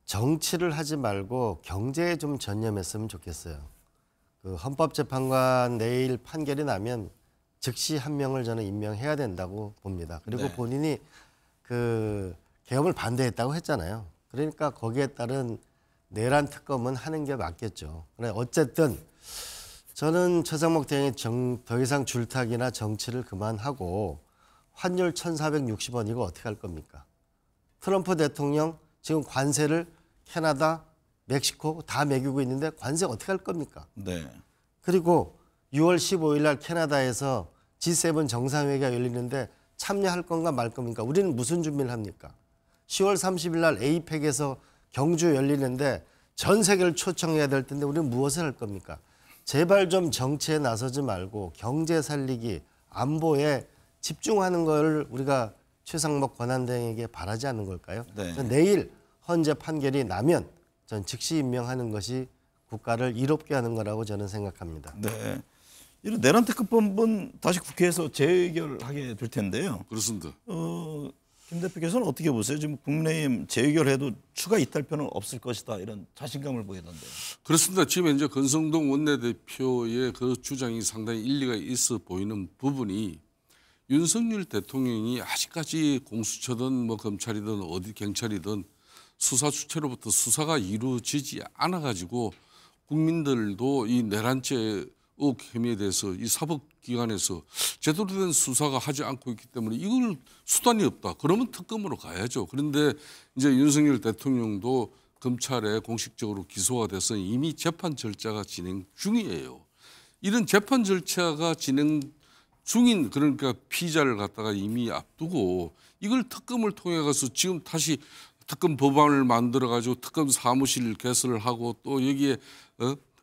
정치를 하지 말고 경제에 좀 전념했으면 좋겠어요. 그 헌법재판관 내일 판결이 나면 즉시 한 명을 저는 임명해야 된다고 봅니다. 그리고 네. 본인이 그 계엄을 반대했다고 했잖아요. 그러니까 거기에 따른 내란 특검은 하는 게 맞겠죠. 그래 어쨌든 저는 최상목 대행이 더 이상 줄타기나 정치를 그만하고 환율 1,460원 이거 어떻게 할 겁니까? 트럼프 대통령 지금 관세를 캐나다, 멕시코 다 매기고 있는데 관세 어떻게 할 겁니까? 네. 그리고 6월 15일 날 캐나다에서 G7 정상회의가 열리는데 참여할 건가 말 겁니까? 우리는 무슨 준비를 합니까? 10월 30일 날 APEC에서 경주 열리는데 전 세계를 초청해야 될 텐데 우리는 무엇을 할 겁니까? 제발 좀 정치에 나서지 말고 경제 살리기, 안보에 집중하는 걸 우리가 최상목 권한대행에게 바라지 않는 걸까요? 네. 내일 헌재 판결이 나면 전 즉시 임명하는 것이 국가를 이롭게 하는 거라고 저는 생각합니다. 네. 이런 내란 특검법은 다시 국회에서 재의결하게 될 텐데요. 그렇습니다. 김 대표께서는 어떻게 보세요? 지금 국민의힘 재의결해도 추가 이탈표는 없을 것이다 이런 자신감을 보이던데요. 그렇습니다. 지금 이제 권성동 원내대표의 그 주장이 상당히 일리가 있어 보이는 부분이 윤석열 대통령이 아직까지 공수처든 뭐 검찰이든 어디 경찰이든 수사 주체로부터 수사가 이루어지지 않아 가지고 국민들도 이 내란죄 의혹 혐의에 대해서 이 사법기관에서 제대로 된 수사가 하지 않고 있기 때문에 이걸 수단이 없다. 그러면 특검으로 가야죠. 그런데 이제 윤석열 대통령도 검찰에 공식적으로 기소가 돼서 이미 재판 절차가 진행 중이에요. 이런 재판 절차가 진행 중인 그러니까 피의자를 갖다가 이미 앞두고 이걸 특검을 통해 가서 지금 다시 특검 법안을 만들어 가지고 특검 사무실 개설을 하고 또 여기에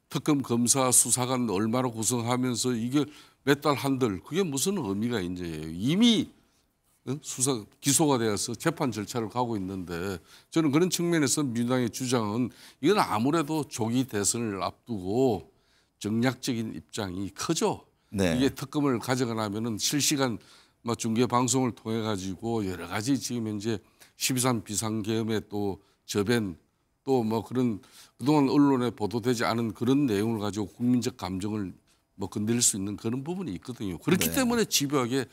특검 검사 수사관 얼마나 구성하면서 이게 몇 달 한들 그게 무슨 의미가 있는지 이미 수사 기소가 되어서 재판 절차를 가고 있는데 저는 그런 측면에서 민주당의 주장은 이건 아무래도 조기 대선을 앞두고 정략적인 입장이 크죠. 네. 이게 특검을 가져가려면은 실시간 중계 방송을 통해 가지고 여러 가지 지금 현재 12.3 비상계엄의 또 저변 또 뭐 그런 그동안 언론에 보도되지 않은 그런 내용을 가지고 국민적 감정을 뭐 건드릴 수 있는 그런 부분이 있거든요. 그렇기 네. 때문에 집요하게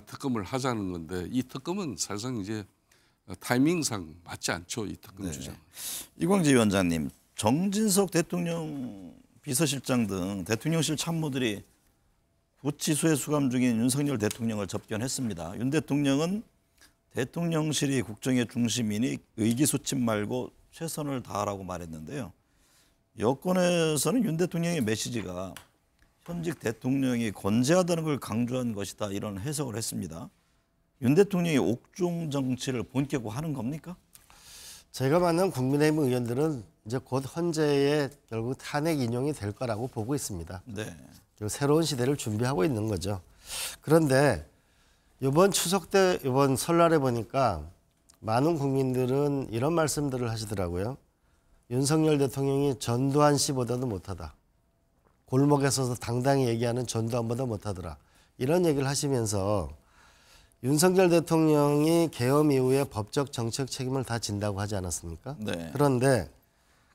특검을 하자는 건데 이 특검은 사실상 이제 타이밍상 맞지 않죠. 이 특검 네. 주장. 이광재 위원장님, 정진석 대통령 비서실장 등 대통령실 참모들이 구치소에 수감 중인 윤석열 대통령을 접견했습니다. 윤 대통령은 대통령실이 국정의 중심이니 의기소침 말고 최선을 다하라고 말했는데요. 여권에서는 윤 대통령의 메시지가 현직 대통령이 건재하다는 걸 강조한 것이다 이런 해석을 했습니다. 윤 대통령이 옥중 정치를 본격화하는 겁니까? 제가 만난 국민의힘 의원들은 이제 곧 헌재에 결국 탄핵 인용이 될 거라고 보고 있습니다. 네. 그리고 새로운 시대를 준비하고 있는 거죠. 그런데 이번 추석 때 이번 설날에 보니까 많은 국민들은 이런 말씀들을 하시더라고요. 윤석열 대통령이 전두환 씨보다도 못하다. 골목에 서서 당당히 얘기하는 전두환보다 못하더라. 이런 얘기를 하시면서 윤석열 대통령이 계엄 이후에 법적 정책 책임을 다 진다고 하지 않았습니까? 네. 그런데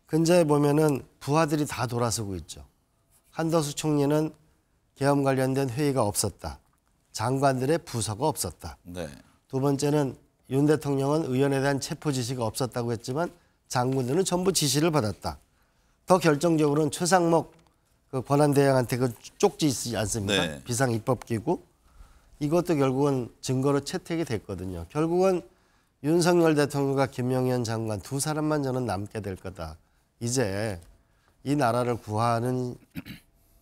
근자에 보면은 부하들이 다 돌아서고 있죠. 한덕수 총리는 계엄 관련된 회의가 없었다. 장관들의 부서가 없었다. 네. 두 번째는 윤 대통령은 의원에 대한 체포 지시가 없었다고 했지만 장군들은 전부 지시를 받았다. 더 결정적으로는 최상목 그 권한대행한테 그 쪽지 있지 않습니까? 네. 비상입법기구. 이것도 결국은 증거로 채택이 됐거든요. 결국은 윤석열 대통령과 김영현 장관 두 사람만 저는 남게 될 거다. 이제 이 나라를 구하는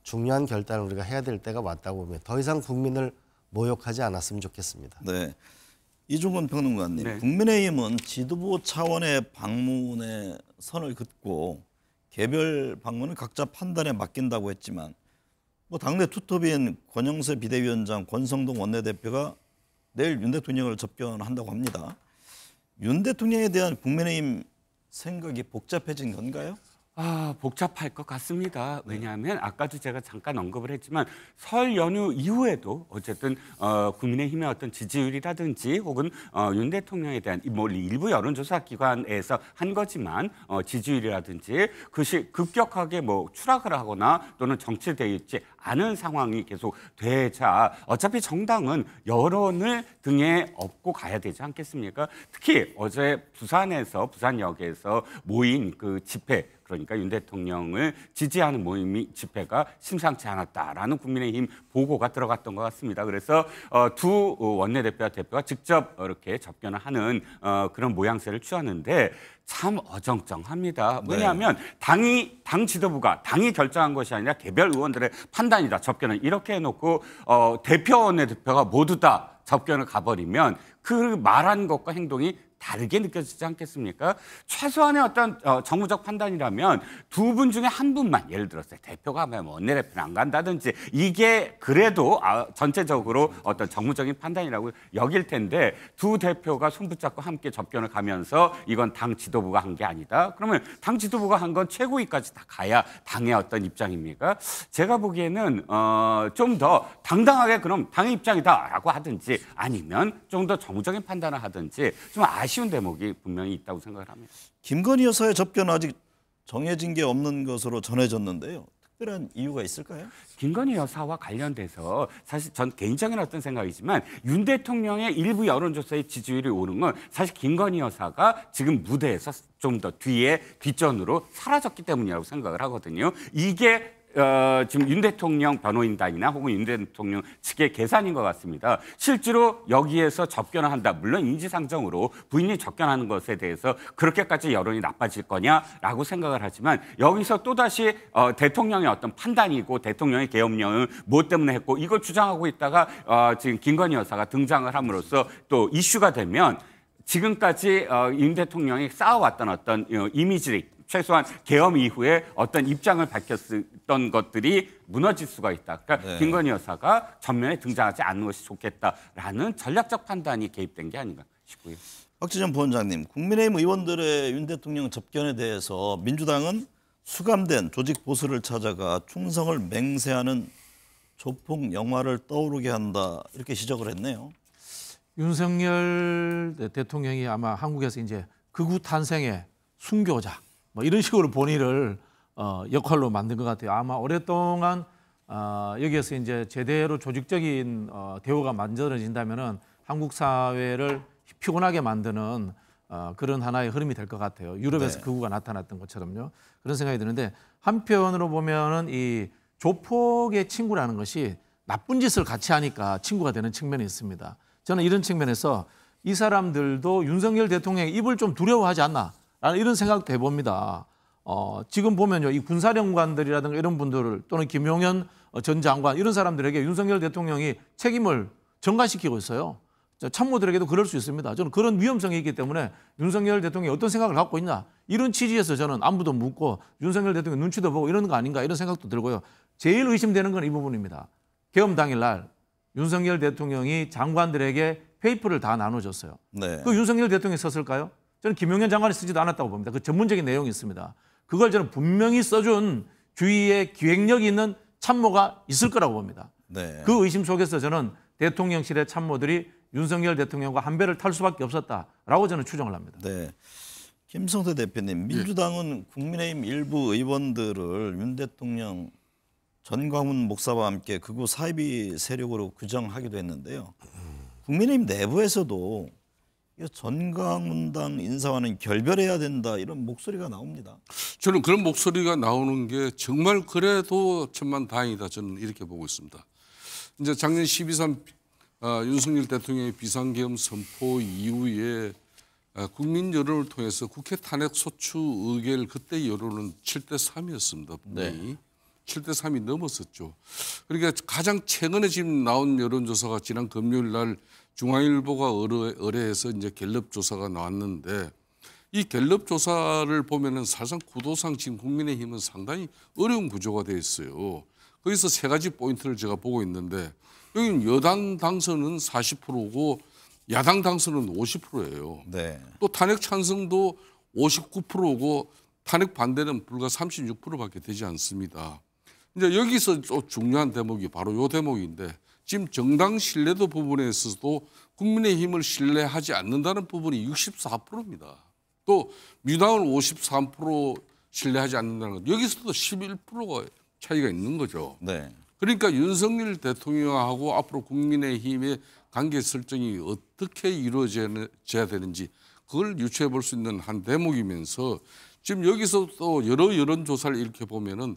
중요한 결단을 우리가 해야 될 때가 왔다고 보면 더 이상 국민을 모욕하지 않았으면 좋겠습니다. 네. 이종건 평론가님, 네. 국민의힘은 지도부 차원의 방문에 선을 긋고 개별 방문은 각자 판단에 맡긴다고 했지만 뭐 당내 투톱인 권영세 비대위원장, 권성동 원내대표가 내일 윤 대통령을 접견한다고 합니다. 윤 대통령에 대한 국민의힘 생각이 복잡해진 건가요? 복잡할 것 같습니다. 왜냐하면 아까도 제가 잠깐 언급을 했지만 설 연휴 이후에도 어쨌든 국민의힘의 어떤 지지율이라든지 혹은 윤 대통령에 대한 뭐 일부 여론조사 기관에서 한 거지만 지지율이라든지 그것이 급격하게 뭐 추락을 하거나 또는 정체되어 있지 않은 상황이 계속 되자 어차피 정당은 여론을 등에 업고 가야 되지 않겠습니까? 특히 어제 부산역에서 모인 그 집회, 그러니까 윤 대통령을 지지하는 집회가 심상치 않았다라는 국민의힘 보고가 들어갔던 것 같습니다. 그래서 두 원내대표와 대표가 직접 이렇게 접견을 하는 그런 모양새를 취하는데 참 어정쩡합니다. 왜냐하면 당 지도부가 당이 결정한 것이 아니라 개별 의원들의 판단이다. 접견을 이렇게 해놓고 대표 원내대표가 모두 다 접견을 가버리면 그 말한 것과 행동이 다르게 느껴지지 않겠습니까? 최소한의 어떤 정무적 판단이라면 두 분 중에 한 분만, 예를 들어서 대표가 원내대표는 안 간다든지 이게 그래도 전체적으로 어떤 정무적인 판단이라고 여길 텐데 두 대표가 손붙잡고 함께 접견을 가면서 이건 당 지도부가 한 게 아니다. 그러면 당 지도부가 한 건 최고위까지 다 가야 당의 어떤 입장입니까? 제가 보기에는 좀 더 당당하게 그럼 당의 입장이다라고 하든지 아니면 좀 더 정무적인 판단을 하든지 좀 아쉬운 대목이 분명히 있다고 생각을 합니다. 김건희 여사의 접견은 아직 정해진 게 없는 것으로 전해졌는데요. 특별한 이유가 있을까요? 김건희 여사와 관련돼서 사실 전 개인적인 어떤 생각이지만 윤 대통령의 일부 여론조사의 지지율이 오른 건 사실 김건희 여사가 지금 무대에서 좀 더 뒷전으로 사라졌기 때문이라고 생각을 하거든요. 이게 지금 윤 대통령 변호인단이나 혹은 윤 대통령 측의 계산인 것 같습니다. 실제로 여기에서 접견을 한다. 물론 인지상정으로 부인이 접견하는 것에 대해서 그렇게까지 여론이 나빠질 거냐라고 생각을 하지만 여기서 또다시 대통령의 어떤 판단이고 대통령의 계엄령은 뭐 때문에 했고 이걸 주장하고 있다가 지금 김건희 여사가 등장을 함으로써 또 이슈가 되면 지금까지 윤 대통령이 쌓아왔던 어떤 이미지 최소한 계엄 이후에 어떤 입장을 밝혔던 것들이 무너질 수가 있다. 그러니까 김건희 여사가 전면에 등장하지 않는 것이 좋겠다라는 전략적 판단이 개입된 게 아닌가 싶고요. 박지원 부원장님, 국민의힘 의원들의 윤 대통령 접견에 대해서 민주당은 수감된 조직 보수를 찾아가 충성을 맹세하는 조폭 영화를 떠오르게 한다 이렇게 지적을 했네요. 윤석열 대통령이 아마 한국에서 이제 극우 탄생의 순교자 뭐 이런 식으로 본인을 역할로 만든 것 같아요. 아마 오랫동안 여기에서 이제 제대로 조직적인 대우가 만들어진다면은 한국 사회를 피곤하게 만드는 그런 하나의 흐름이 될 것 같아요. 유럽에서 극우가 나타났던 것처럼요. 그런 생각이 드는데 한편으로 보면은 이 조폭의 친구라는 것이 나쁜 짓을 같이 하니까 친구가 되는 측면이 있습니다. 저는 이런 측면에서 이 사람들도 윤석열 대통령의 입을 좀 두려워하지 않나. 라는 이런 생각도 해봅니다. 지금 보면요, 이 군사령관들이라든가 이런 분들 또는 김용현 전 장관 이런 사람들에게 윤석열 대통령이 책임을 전가시키고 있어요. 참모들에게도 그럴 수 있습니다. 저는 그런 위험성이 있기 때문에 윤석열 대통령이 어떤 생각을 갖고 있나 이런 취지에서 저는 안부도 묻고 윤석열 대통령 눈치도 보고 이런 거 아닌가 이런 생각도 들고요. 제일 의심되는 건 이 부분입니다. 계엄 당일날 윤석열 대통령이 장관들에게 페이퍼를 다 나눠줬어요. 네. 그 윤석열 대통령이 썼을까요? 저는 김용현 장관이 쓰지도 않았다고 봅니다. 그 전문적인 내용이 있습니다. 그걸 저는 분명히 써준 주위에 기획력이 있는 참모가 있을 거라고 봅니다. 네. 그 의심 속에서 저는 대통령실의 참모들이 윤석열 대통령과 한 배를 탈 수밖에 없었다라고 저는 추정을 합니다. 네. 김성태 대표님, 민주당은 국민의힘 일부 의원들을 윤 대통령 전광훈 목사와 함께 극우 사이비 세력으로 규정하기도 했는데요. 국민의힘 내부에서도 전광훈당 인사와는 결별해야 된다 이런 목소리가 나옵니다. 저는 그런 목소리가 나오는 게 정말 그래도 천만다행이다 저는 이렇게 보고 있습니다. 이제 작년 12.3 윤석열 대통령의 비상계엄 선포 이후에 국민 여론을 통해서 국회 탄핵 소추 의결 그때 여론은 7대3이었습니다. 분명히. 네. 7대3이 넘었었죠. 그러니까 가장 최근에 지금 나온 여론조사가 지난 금요일 날 중앙일보가 의뢰해서 이제 갤럽 조사가 나왔는데 이 갤럽 조사를 보면은 사실상 구도상 지금 국민의힘은 상당히 어려운 구조가 되어 있어요. 거기서 세 가지 포인트를 제가 보고 있는데 여기는 여당 당선은 40%고 야당 당선은 50%예요. 네. 또 탄핵 찬성도 59%고 탄핵 반대는 불과 36%밖에 되지 않습니다. 이제 여기서 또 중요한 대목이 바로 이 대목인데 지금 정당 신뢰도 부분에 있어서도 국민의힘을 신뢰하지 않는다는 부분이 64%입니다. 또 민주당을 53% 신뢰하지 않는다는 것 여기서도 11%가 차이가 있는 거죠. 네. 그러니까 윤석열 대통령하고 앞으로 국민의힘의 관계 설정이 어떻게 이루어져야 되는지 그걸 유추해 볼 수 있는 한 대목이면서 지금 여기서 또 여러 여론조사를 이렇게 보면은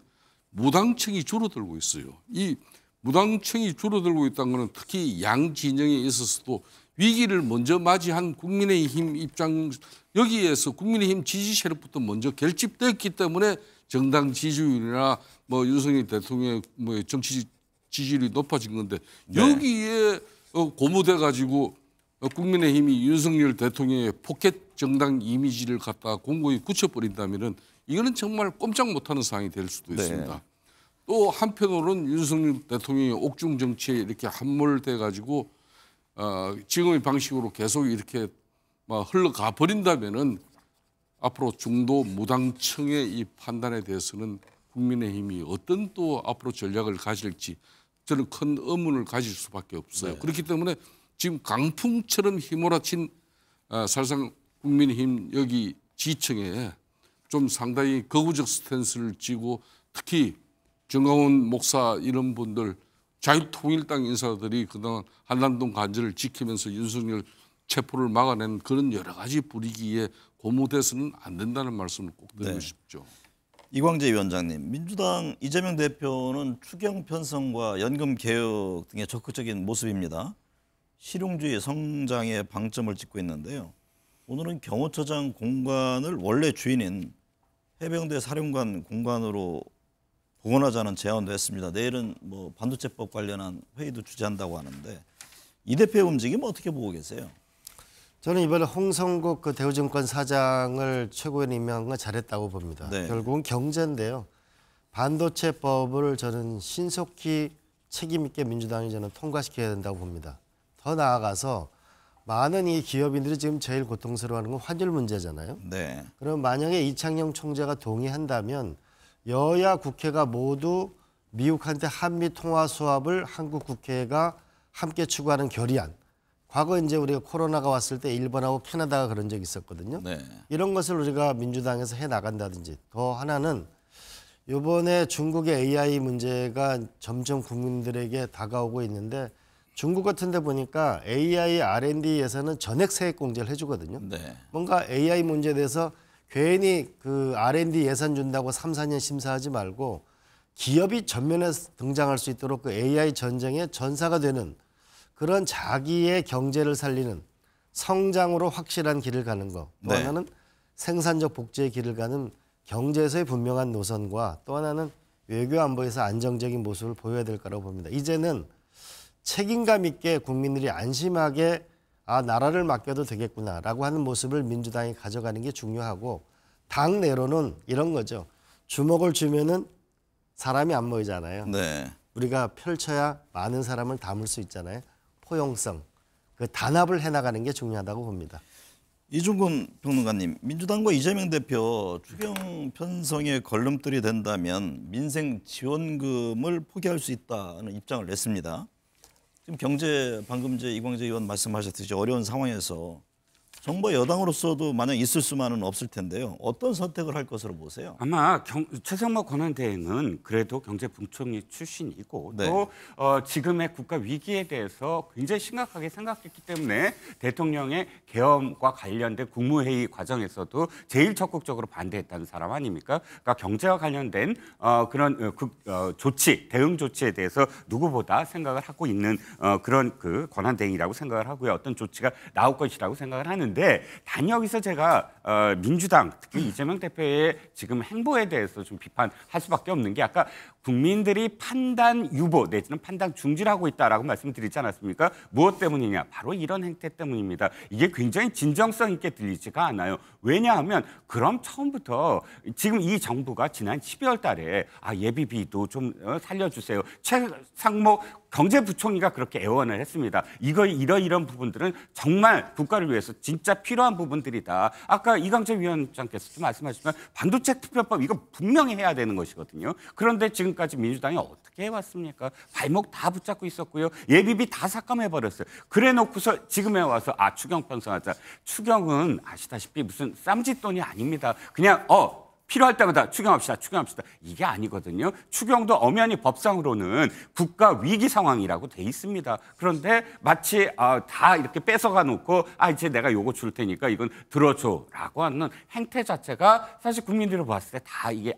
무당층이 줄어들고 있어요. 이 무당층이 줄어들고 있다는 것은 특히 양 진영에 있어서도 위기를 먼저 맞이한 국민의힘 입장 여기에서 국민의힘 지지 세력부터 먼저 결집됐기 때문에 정당 지지율이나 뭐 윤석열 대통령의 뭐 정치 지지율이 높아진 건데 네. 여기에 고무돼 가지고 국민의힘이 윤석열 대통령의 포켓 정당 이미지를 갖다 공고히 굳혀버린다면은 이거는 정말 꼼짝 못하는 상황이 될 수도 있습니다. 네. 또 한편으로는 윤석열 대통령의 옥중 정치에 이렇게 함몰돼 가지고 지금의 방식으로 계속 이렇게 막 흘러가 버린다면은 앞으로 중도 무당층의 이 판단에 대해서는 국민의힘이 어떤 또 앞으로 전략을 가질지 저는 큰 의문을 가질 수밖에 없어요. 네. 그렇기 때문에 지금 강풍처럼 휘몰아친 사실상 국민의힘 여기 지층에 좀 상당히 거구적 스탠스를 쥐고 특히 정광훈 목사 이런 분들 자유통일당 인사들이 그동안 한남동 관절을 지키면서 윤석열 체포를 막아낸 그런 여러 가지 분위기에 고무돼서는 안 된다는 말씀을 꼭 드리고 네. 싶죠. 이광재 위원장님, 민주당 이재명 대표는 추경 편성과 연금 개혁 등의 적극적인 모습입니다. 실용주의 성장에 방점을 찍고 있는데요. 오늘은 경호처장 공간을 원래 주인인 해병대 사령관 공간으로 복원하자는 제안도 했습니다. 내일은 뭐 반도체법 관련한 회의도 주재한다고 하는데 이 대표의 움직임 어떻게 보고 계세요? 저는 이번에 홍성국 그 대우증권 사장을 최고위원 임명한 건 잘했다고 봅니다. 네. 결국은 경제인데요. 반도체법을 저는 신속히 책임 있게 민주당이 저는 통과시켜야 된다고 봅니다. 더 나아가서 많은 이 기업인들이 지금 제일 고통스러워하는 건 환율 문제잖아요. 네. 그럼 만약에 이창용 총재가 동의한다면 여야 국회가 모두 미국한테 한미 통화 수합을 한국 국회가 함께 추구하는 결의안. 과거 이제 우리가 코로나가 왔을 때 일본하고 캐나다가 그런 적이 있었거든요. 네. 이런 것을 우리가 민주당에서 해 나간다든지 더 하나는 이번에 중국의 AI 문제가 점점 국민들에게 다가오고 있는데 중국 같은 데 보니까 AI R&D 예산은 전액 세액 공제를 해주거든요. 네. 뭔가 AI 문제에 대해서 괜히 그 R&D 예산 준다고 3, 4년 심사하지 말고 기업이 전면에 등장할 수 있도록 그 AI 전쟁의 전사가 되는 그런 자기의 경제를 살리는 성장으로 확실한 길을 가는 거. 또 네. 하나는 생산적 복지의 길을 가는 경제에서의 분명한 노선과 또 하나는 외교 안보에서 안정적인 모습을 보여야 될 거라고 봅니다. 이제는 책임감 있게 국민들이 안심하게 아, 나라를 맡겨도 되겠구나라고 하는 모습을 민주당이 가져가는 게 중요하고, 당 내로는 이런 거죠. 주먹을 주면은 사람이 안 모이잖아요. 네. 우리가 펼쳐야 많은 사람을 담을 수 있잖아요. 포용성, 그 단합을 해나가는 게 중요하다고 봅니다. 이중근 평론가님, 민주당과 이재명 대표 추경 편성에 걸림돌이 된다면 민생 지원금을 포기할 수 있다는 입장을 냈습니다. 지금 방금 이광재 의원 말씀하셨듯이 어려운 상황에서 정부 여당으로서도 만약 있을 수만은 없을 텐데요. 어떤 선택을 할 것으로 보세요? 아마 최상목 권한대행은 그래도 경제부총리 출신이고 네. 또 지금의 국가 위기에 대해서 굉장히 심각하게 생각했기 때문에 대통령의 계엄과 관련된 국무회의 과정에서도 제일 적극적으로 반대했다는 사람 아닙니까? 그러니까 경제와 관련된 그런 조치, 대응 조치에 대해서 누구보다 생각을 하고 있는 그런 그 권한대행이라고 생각을 하고요. 어떤 조치가 나올 것이라고 생각을 하는데 단 여기서 제가 민주당 특히 이재명 대표의 지금 행보에 대해서 좀 비판할 수밖에 없는 게 아까 국민들이 판단 유보 내지는 판단 중지하고 있다라고 말씀드리지 않았습니까? 무엇 때문이냐? 바로 이런 행태 때문입니다. 이게 굉장히 진정성 있게 들리지가 않아요. 왜냐하면 그럼 처음부터 지금 이 정부가 지난 12월 달에 예비비도 좀 살려주세요. 최상목 경제부총리가 그렇게 애원을 했습니다. 이런 부분들은 정말 국가를 위해서 진짜 필요한 부분들이다. 아까 이광재 위원장께서도 말씀하셨지만 반도체 특별법 이거 분명히 해야 되는 것이거든요. 그런데 지금까지 민주당이 어떻게 해왔습니까? 발목 다 붙잡고 있었고요. 예비비 다 삭감해버렸어요. 그래놓고서 지금에 와서 추경 편성하자. 추경은 아시다시피 무슨 쌈짓돈이 아닙니다. 그냥 필요할 때마다 추경합시다. 이게 아니거든요. 추경도 엄연히 법상으로는 국가 위기 상황이라고 돼 있습니다. 그런데 마치 다 이렇게 뺏어가 놓고 이제 내가 요거 줄 테니까 이건 들어줘라고 하는 행태 자체가 사실 국민들이 봤을 때 다 이게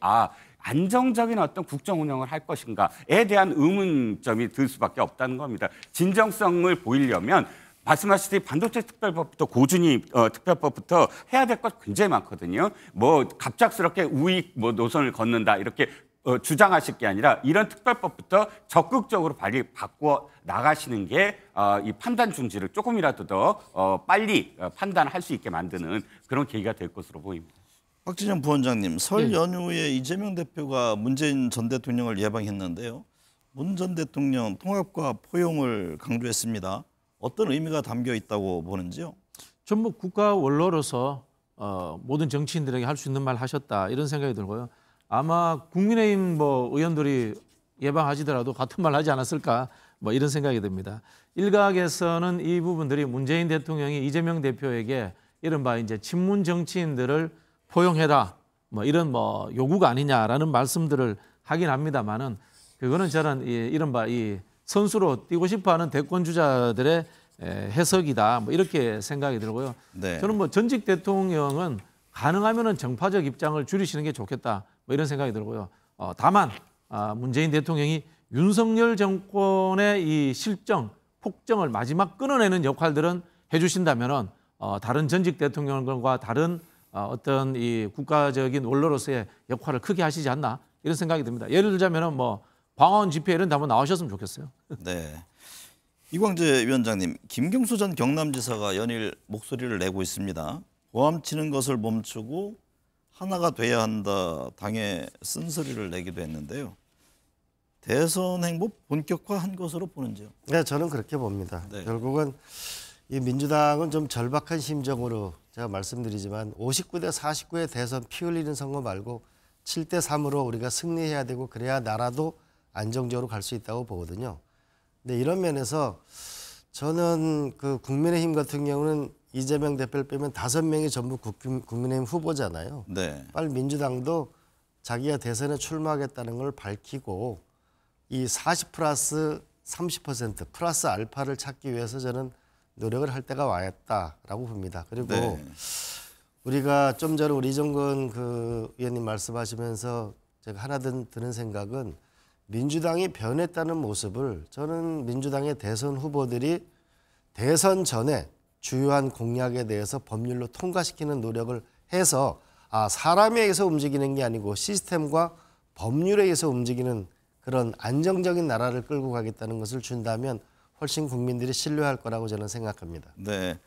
안정적인 어떤 국정 운영을 할 것인가에 대한 의문점이 들 수밖에 없다는 겁니다. 진정성을 보이려면 말씀하셨듯이 반도체 특별법부터 고준위 특별법부터 해야 될 것 굉장히 많거든요. 갑작스럽게 우익 노선을 걷는다 이렇게 주장하실 게 아니라 이런 특별법부터 적극적으로 바꾸어 나가시는 게 이 판단 중지를 조금이라도 더 빨리 판단할 수 있게 만드는 그런 계기가 될 것으로 보입니다. 박진영 부원장님, 설 연휴에 이재명 대표가 문재인 전 대통령을 예방했는데요. 문 전 대통령 통합과 포용을 강조했습니다. 어떤 의미가 담겨 있다고 보는지요? 전부 국가 원로로서 모든 정치인들에게 할 수 있는 말 하셨다 이런 생각이 들고요. 아마 국민의힘 의원들이 예방하시더라도 같은 말 하지 않았을까 이런 생각이 듭니다. 일각에서는 이 부분들이 문재인 대통령이 이재명 대표에게 이른바 이제 친문 정치인들을 포용해라 이런 요구가 아니냐라는 말씀들을 하긴 합니다만은 그거는 저는 이른바 이 선수로 뛰고 싶어하는 대권 주자들의 해석이다 이렇게 생각이 들고요. 네. 저는 전직 대통령은 가능하면은 정파적 입장을 줄이시는 게 좋겠다 이런 생각이 들고요. 다만 문재인 대통령이 윤석열 정권의 이 실정, 폭정을 마지막 끊어내는 역할들은 해주신다면은 다른 전직 대통령과 다른 어떤 이 국가적인 원로로서의 역할을 크게 하시지 않나 이런 생각이 듭니다. 예를 들자면은 방언 집회 이런 데 한번 나오셨으면 좋겠어요. 네. 이광재 위원장님, 김경수 전 경남지사가 연일 목소리를 내고 있습니다. 고함치는 것을 멈추고 하나가 돼야 한다 당에 쓴소리를 내기도 했는데요. 대선 행보 본격화한 것으로 보는지요? 네, 저는 그렇게 봅니다. 네. 결국은 이 민주당은 좀 절박한 심정으로 제가 말씀드리지만 59대 49의 대선 피 흘리는 선거 말고 7대 3으로 우리가 승리해야 되고 그래야 나라도 안정적으로 갈 수 있다고 보거든요. 근데 이런 면에서 저는 그 국민의힘 같은 경우는 이재명 대표를 빼면 5명이 전부 국민의힘 후보잖아요. 네. 빨리 민주당도 자기가 대선에 출마하겠다는 걸 밝히고 이 40 플러스 30% 플러스 알파를 찾기 위해서 저는 노력을 할 때가 왔다라고 봅니다. 그리고 네. 우리가 좀 전에 우리 이정근 그 의원님 말씀하시면서 제가 하나 드는 생각은 민주당이 변했다는 모습을 저는 민주당의 대선 후보들이 대선 전에 주요한 공약에 대해서 법률로 통과시키는 노력을 해서 사람에 의해서 움직이는 게 아니고 시스템과 법률에 의해서 움직이는 그런 안정적인 나라를 끌고 가겠다는 것을 준다면 훨씬 국민들이 신뢰할 거라고 저는 생각합니다. 네.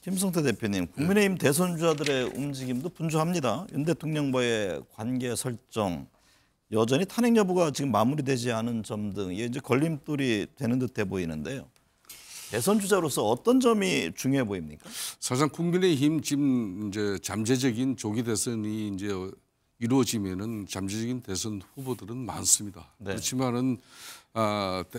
김성태 대표님, 국민의힘 대선 주자들의 움직임도 분주합니다. 윤 대통령과의 관계 설정, 여전히 탄핵 여부가 지금 마무리되지 않은 점 등 이게 이제 걸림돌이 되는 듯해 보이는데요. 대선 주자로서 어떤 점이 중요해 보입니까? 사실상 국민의힘 지금 이제 잠재적인 조기 대선이 이제 이루어지면은 잠재적인 대선 후보들은 많습니다. 네. 그렇지만은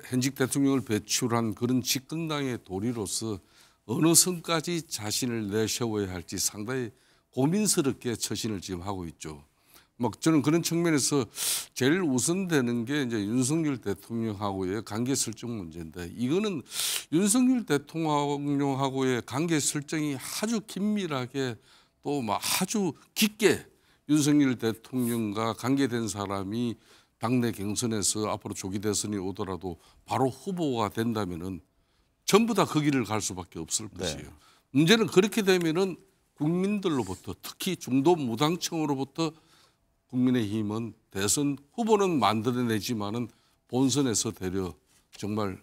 현직 대통령을 배출한 그런 집권당의 도리로서 어느 선까지 자신을 내세워야 할지 상당히 고민스럽게 처신을 지금 하고 있죠. 막 저는 그런 측면에서 제일 우선되는 게 이제 윤석열 대통령하고의 관계 설정 문제인데, 이거는 윤석열 대통령하고의 관계 설정이 아주 긴밀하게 또 막 아주 깊게 윤석열 대통령과 관계된 사람이 당내 경선에서 앞으로 조기 대선이 오더라도 바로 후보가 된다면은 전부 다 그 길을 갈 수밖에 없을 것이에요. 문제는 그렇게 되면은 국민들로부터, 특히 중도 무당층으로부터 국민의힘은 대선 후보는 만들어내지만은 본선에서 되려 정말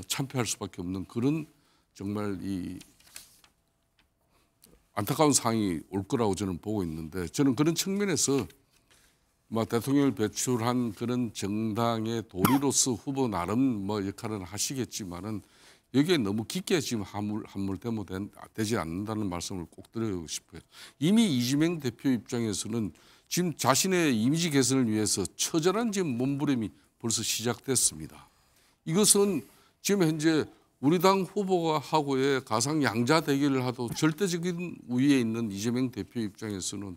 참패할 수밖에 없는 그런 정말 이 안타까운 상황이 올 거라고 저는 보고 있는데, 저는 그런 측면에서 대통령을 배출한 그런 정당의 도리로서 후보 나름 역할은 하시겠지만은 여기에 너무 깊게 지금 함몰되지 않는다는 말씀을 꼭 드리고 싶어요. 이미 이재명 대표 입장에서는 지금 자신의 이미지 개선을 위해서 처절한 지금 몸부림이 벌써 시작됐습니다. 이것은 지금 현재 우리 당 후보가 하고의 가상 양자 대결을 하도 절대적인 우위에 있는 이재명 대표 입장에서는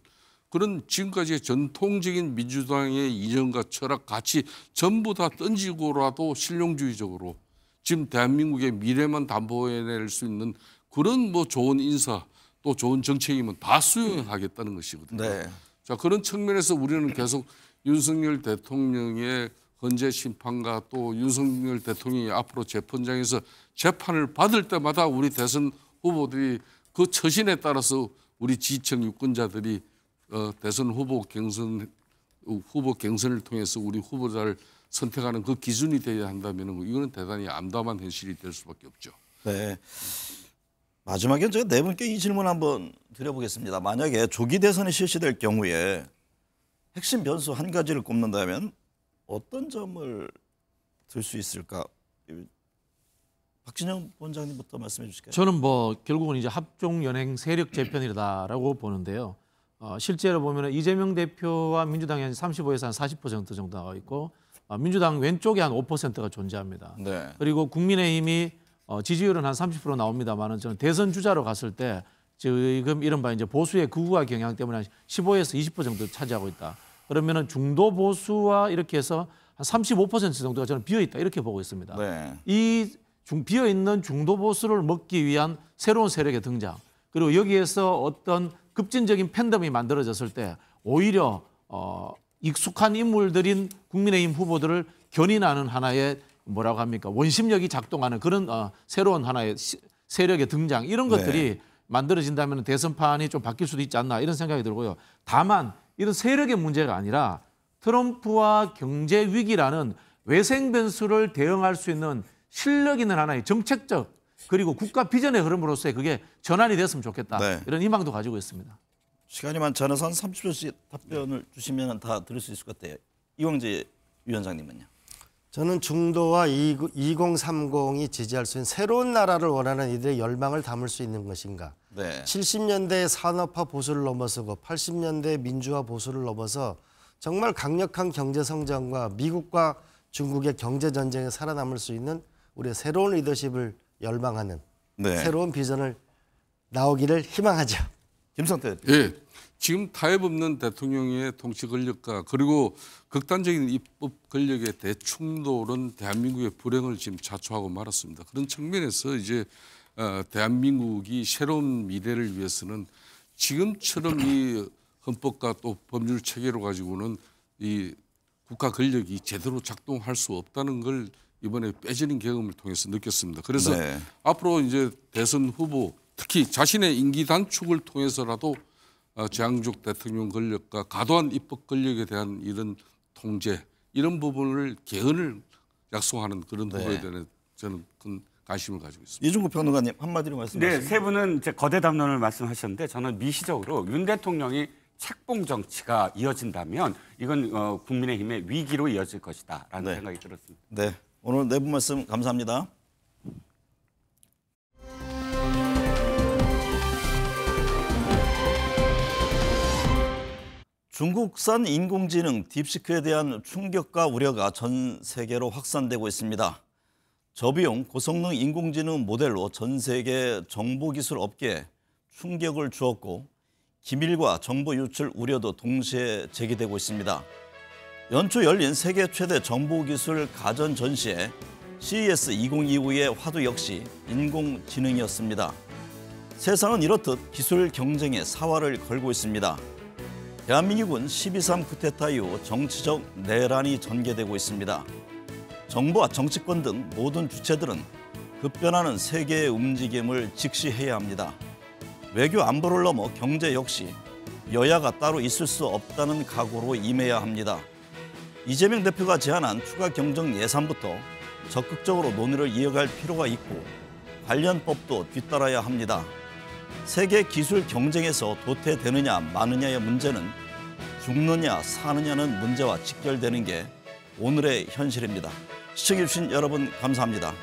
그런 지금까지의 전통적인 민주당의 이념과 철학, 가치 전부 다 던지고라도 실용주의적으로 지금 대한민국의 미래만 담보해낼 수 있는 그런 좋은 인사 또 좋은 정책이면 다 수용하겠다는 것이거든요. 네. 자, 그런 측면에서 우리는 계속 윤석열 대통령의 헌재 심판과 또 윤석열 대통령이 앞으로 재판장에서 재판을 받을 때마다 우리 대선 후보들이 그 처신에 따라서 우리 지지층 유권자들이 대선 후보 경선을 통해서 우리 후보자를 선택하는 그 기준이 되어야 한다면 이거는 대단히 암담한 현실이 될 수밖에 없죠. 네. 마지막에 제가 네 분께 이 질문 한번 드려보겠습니다. 만약에 조기 대선이 실시될 경우에 핵심 변수 한 가지를 꼽는다면 어떤 점을 들 수 있을까? 박진영 원장님부터 말씀해 주실까요? 저는 결국은 이제 합종 연행 세력 재편이다라고 보는데요. 실제로 보면 이재명 대표와 민주당이 한 35에서 한 40% 정도 나와 있고 민주당 왼쪽에 한 5%가 존재합니다. 네. 그리고 국민의힘이 지지율은 한 30% 나옵니다만은 저는 대선 주자로 갔을 때 지금 이른바 이제 보수의 극우화 경향 때문에 한 15에서 20% 정도 차지하고 있다. 그러면은 중도 보수와 이렇게 해서 한 35% 정도가 저는 비어 있다 이렇게 보고 있습니다. 네. 이 비어 있는 중도 보수를 먹기 위한 새로운 세력의 등장, 그리고 여기에서 어떤 급진적인 팬덤이 만들어졌을 때 오히려 익숙한 인물들인 국민의힘 후보들을 견인하는 하나의 뭐라고 합니까? 원심력이 작동하는 그런 새로운 하나의 세력의 등장, 이런 것들이 만들어진다면 대선판이 좀 바뀔 수도 있지 않나 이런 생각이 들고요. 다만 이런 세력의 문제가 아니라 트럼프와 경제 위기라는 외생 변수를 대응할 수 있는 실력 있는 하나의 정책적 그리고 국가 비전의 흐름으로서의 그게 전환이 됐으면 좋겠다. 네. 이런 희망도 가지고 있습니다. 시간이 많지 않아서 한 30초씩 답변을 주시면 다 들을 수 있을 것 같아요. 이광재 위원장님은요? 저는 중도와 2030이 지지할 수 있는 새로운 나라를 원하는 이들의 열망을 담을 수 있는 것인가. 네. 70년대의 산업화 보수를 넘어서고 80년대 민주화 보수를 넘어서 정말 강력한 경제 성장과 미국과 중국의 경제 전쟁에 살아남을 수 있는 우리의 새로운 리더십을 열망하는 새로운 비전을 나오기를 희망하죠. 김성태. 예. 지금 타협 없는 대통령의 통치 권력과 그리고 극단적인 입법 권력의 대충돌은 대한민국의 불행을 지금 자초하고 말았습니다. 그런 측면에서 이제 대한민국이 새로운 미래를 위해서는 지금처럼 이 헌법과 또 법률 체계로 가지고는 이 국가 권력이 제대로 작동할 수 없다는 걸 이번에 빼지는 경험을 통해서 느꼈습니다. 그래서 앞으로 이제 대선 후보 특히 자신의 임기 단축을 통해서라도 재앙족 대통령 권력과 과도한 입법 권력에 대한 이런 통제 이런 부분을 개헌을 약속하는 그런 후보에 대한 저는 큰 관심을 가지고 있습니다. 이중구 평론가님 한마디로 말씀하시죠. 네, 세 분은 이제 거대 담론을 말씀하셨는데 저는 미시적으로 윤 대통령이 책봉 정치가 이어진다면 이건 국민의힘의 위기로 이어질 것이다라는 네. 생각이 들었습니다. 네, 오늘 네 분 말씀 감사합니다. 중국산 인공지능 딥시크에 대한 충격과 우려가 전 세계로 확산되고 있습니다. 저비용 고성능 인공지능 모델로 전 세계 정보기술 업계에 충격을 주었고 기밀과 정보 유출 우려도 동시에 제기되고 있습니다. 연초 열린 세계 최대 정보기술 가전 전시회 CES 2025의 화두 역시 인공지능이었습니다. 세상은 이렇듯 기술 경쟁에 사활을 걸고 있습니다. 대한민국은 12.3 쿠데타 이후 정치적 내란이 전개되고 있습니다. 정부와 정치권 등 모든 주체들은 급변하는 세계의 움직임을 직시해야 합니다. 외교 안보를 넘어 경제 역시 여야가 따로 있을 수 없다는 각오로 임해야 합니다. 이재명 대표가 제안한 추가 경정 예산부터 적극적으로 논의를 이어갈 필요가 있고 관련 법도 뒤따라야 합니다. 세계 기술 경쟁에서 도태되느냐 마느냐의 문제는 죽느냐 사느냐는 문제와 직결되는 게 오늘의 현실입니다. 시청해주신 여러분 감사합니다.